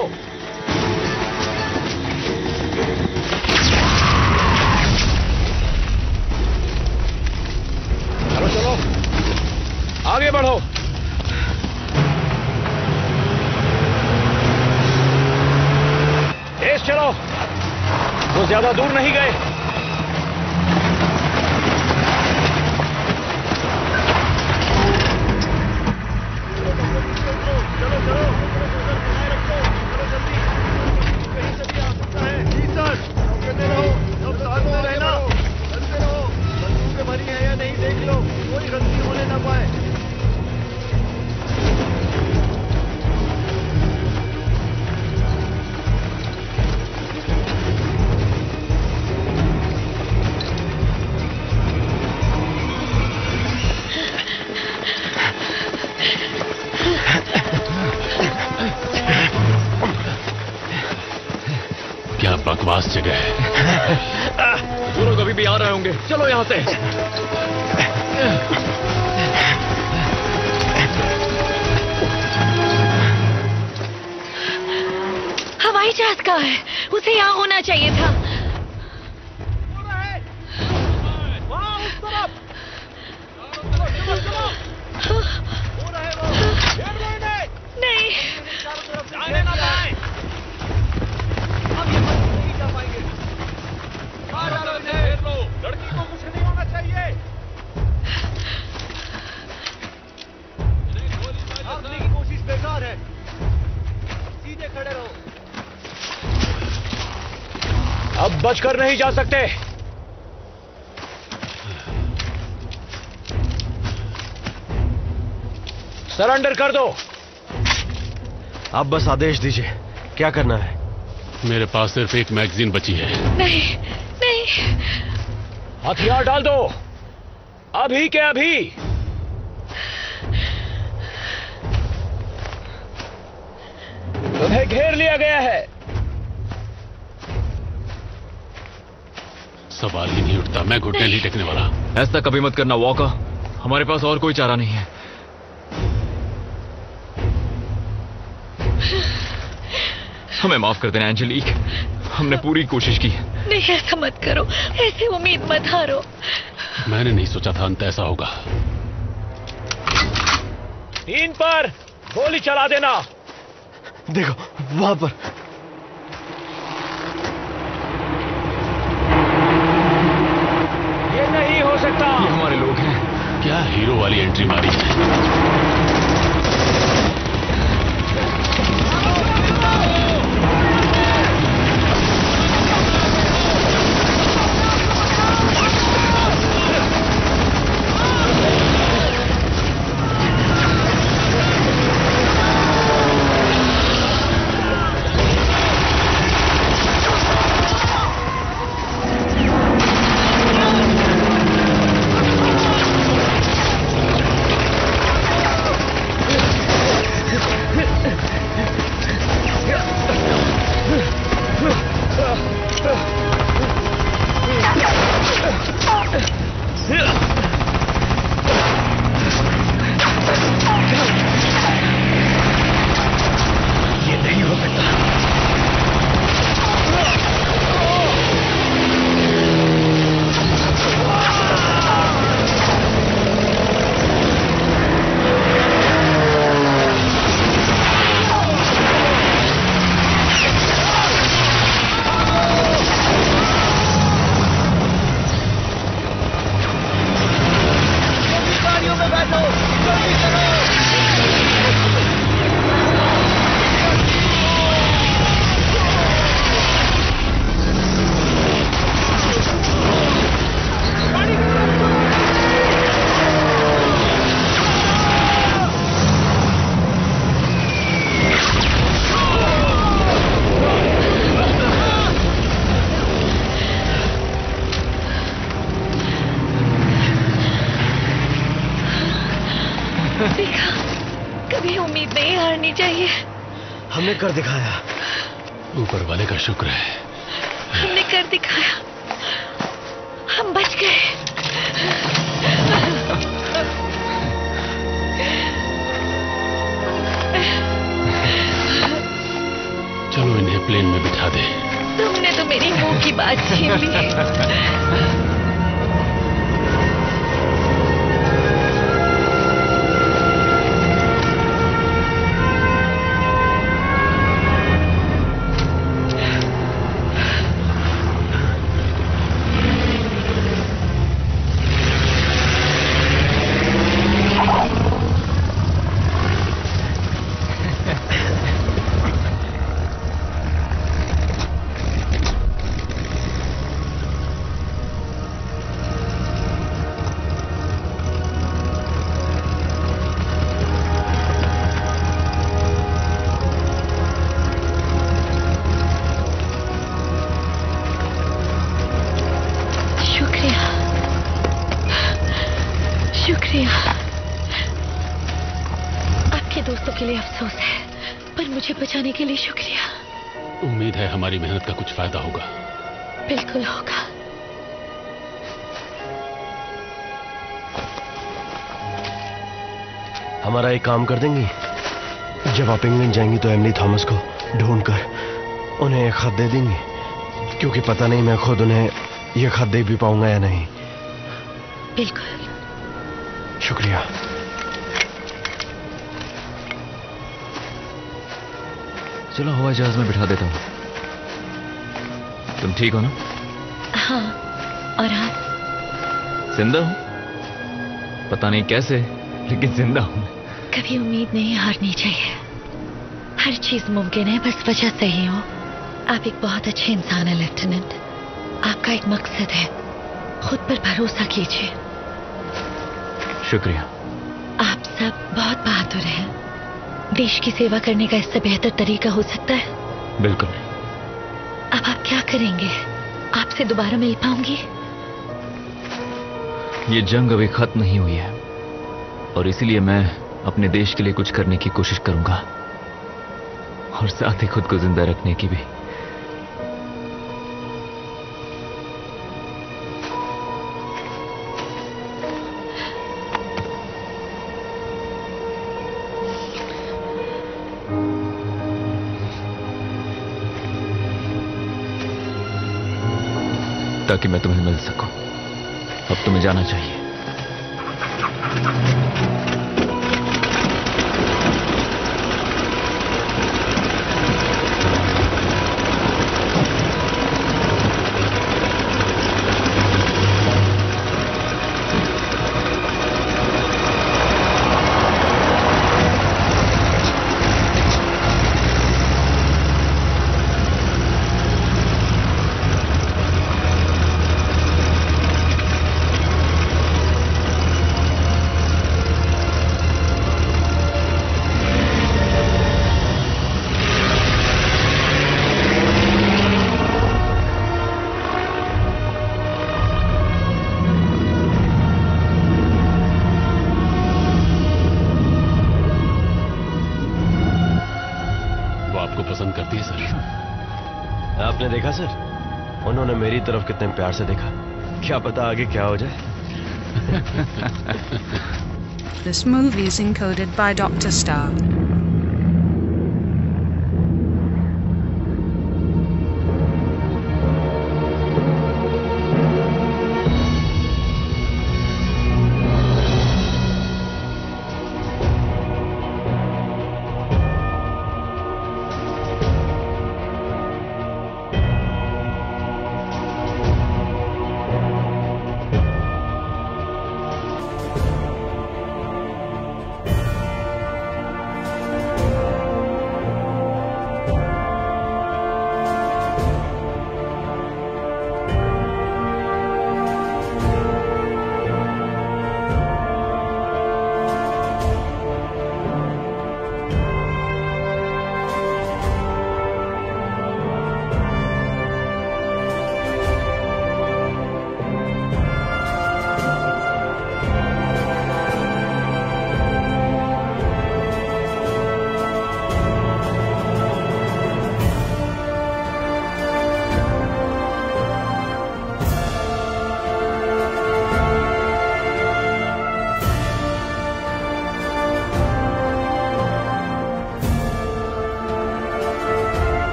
[SPEAKER 2] चलो चलो आगे बढ़ो। तेज चलो, वो ज्यादा दूर नहीं गए।
[SPEAKER 8] क्या बकवास जगह है।
[SPEAKER 7] वो लोग अभी भी आ रहे होंगे। चलो यहां से।
[SPEAKER 9] हवाई जहाज कहाँ है? उसे यहाँ होना चाहिए था। नहीं,
[SPEAKER 4] जाने ना पाए। लड़की को कुछ नहीं होना चाहिए। भागने की कोशिश बेकार है। सीधे खड़े रहो।
[SPEAKER 2] अब बचकर नहीं जा सकते। सरेंडर कर दो।
[SPEAKER 7] आप बस आदेश दीजिए, क्या करना है?
[SPEAKER 8] मेरे पास सिर्फ एक मैगजीन बची है।
[SPEAKER 9] नहीं, नहीं।
[SPEAKER 2] हथियार डाल दो, अभी के अभी। तुम्हें घेर लिया गया है।
[SPEAKER 8] सवाल ही नहीं उठता, मैं घुटने नहीं टेकने वाला।
[SPEAKER 6] ऐसा कभी मत करना वॉकर, हमारे पास और कोई चारा नहीं है। हमें माफ कर देना एंजेलिक, हमने पूरी कोशिश की।
[SPEAKER 9] नहीं, ऐसा मत करो, ऐसे उम्मीद मत हारो।
[SPEAKER 8] मैंने नहीं सोचा था अंत ऐसा होगा।
[SPEAKER 2] 3 पर गोली चला देना।
[SPEAKER 7] देखो वहां पर।
[SPEAKER 2] ये नहीं हो सकता।
[SPEAKER 6] ये हमारे लोग हैं।
[SPEAKER 8] क्या हीरो वाली एंट्री मारी है।
[SPEAKER 9] देखा, कभी उम्मीद नहीं हारनी चाहिए।
[SPEAKER 7] हमने कर दिखाया।
[SPEAKER 8] ऊपर वाले का शुक्र है।
[SPEAKER 9] हमने कर दिखाया, हम बच गए।
[SPEAKER 8] चलो इन्हें प्लेन में बिठा दे।
[SPEAKER 9] तुमने तो मेरी मुंह की बात छीन ली। शुक्रिया। आपके दोस्तों के लिए अफसोस है, पर मुझे बचाने के लिए शुक्रिया।
[SPEAKER 8] उम्मीद है हमारी मेहनत का कुछ फायदा होगा।
[SPEAKER 9] बिल्कुल होगा।
[SPEAKER 7] हमारा एक काम कर देंगी? जब आप इंग्लैंड जाएंगी तो एमिली थॉमस को ढूंढकर उन्हें एक खत दे देंगी, क्योंकि पता नहीं मैं खुद उन्हें यह खत दे भी पाऊंगा या नहीं।
[SPEAKER 9] बिल्कुल।
[SPEAKER 7] शुक्रिया।
[SPEAKER 6] चलो हवाई जहाज में बिठा देता हूं। तुम ठीक हो ना?
[SPEAKER 9] हाँ, और आप?
[SPEAKER 6] जिंदा हूं, पता नहीं कैसे, लेकिन जिंदा हूं।
[SPEAKER 9] कभी उम्मीद नहीं हारनी चाहिए। हर चीज मुमकिन है, बस वजह सही हो। आप एक बहुत अच्छे इंसान हैं लेफ्टिनेंट। आपका एक मकसद है, खुद पर भरोसा कीजिए।
[SPEAKER 6] शुक्रिया।
[SPEAKER 9] आप सब बहुत बहादुर हैं। देश की सेवा करने का इससे बेहतर तरीका हो सकता है?
[SPEAKER 6] बिल्कुल।
[SPEAKER 9] अब आप क्या करेंगे? आपसे दोबारा मिल पाऊंगी?
[SPEAKER 6] ये जंग अभी खत्म नहीं हुई है, और इसीलिए मैं अपने देश के लिए कुछ करने की कोशिश करूंगा, और साथ ही खुद को जिंदा रखने की भी। ताकि मैं तुम्हें मिल सकूं। अब तुम्हें जाना चाहिए।
[SPEAKER 8] पसंद करती है सर।
[SPEAKER 7] आपने देखा सर, उन्होंने मेरी तरफ कितने प्यार से देखा। क्या पता आगे क्या हो जाए।
[SPEAKER 1] This movie is encoded by Dr. Star.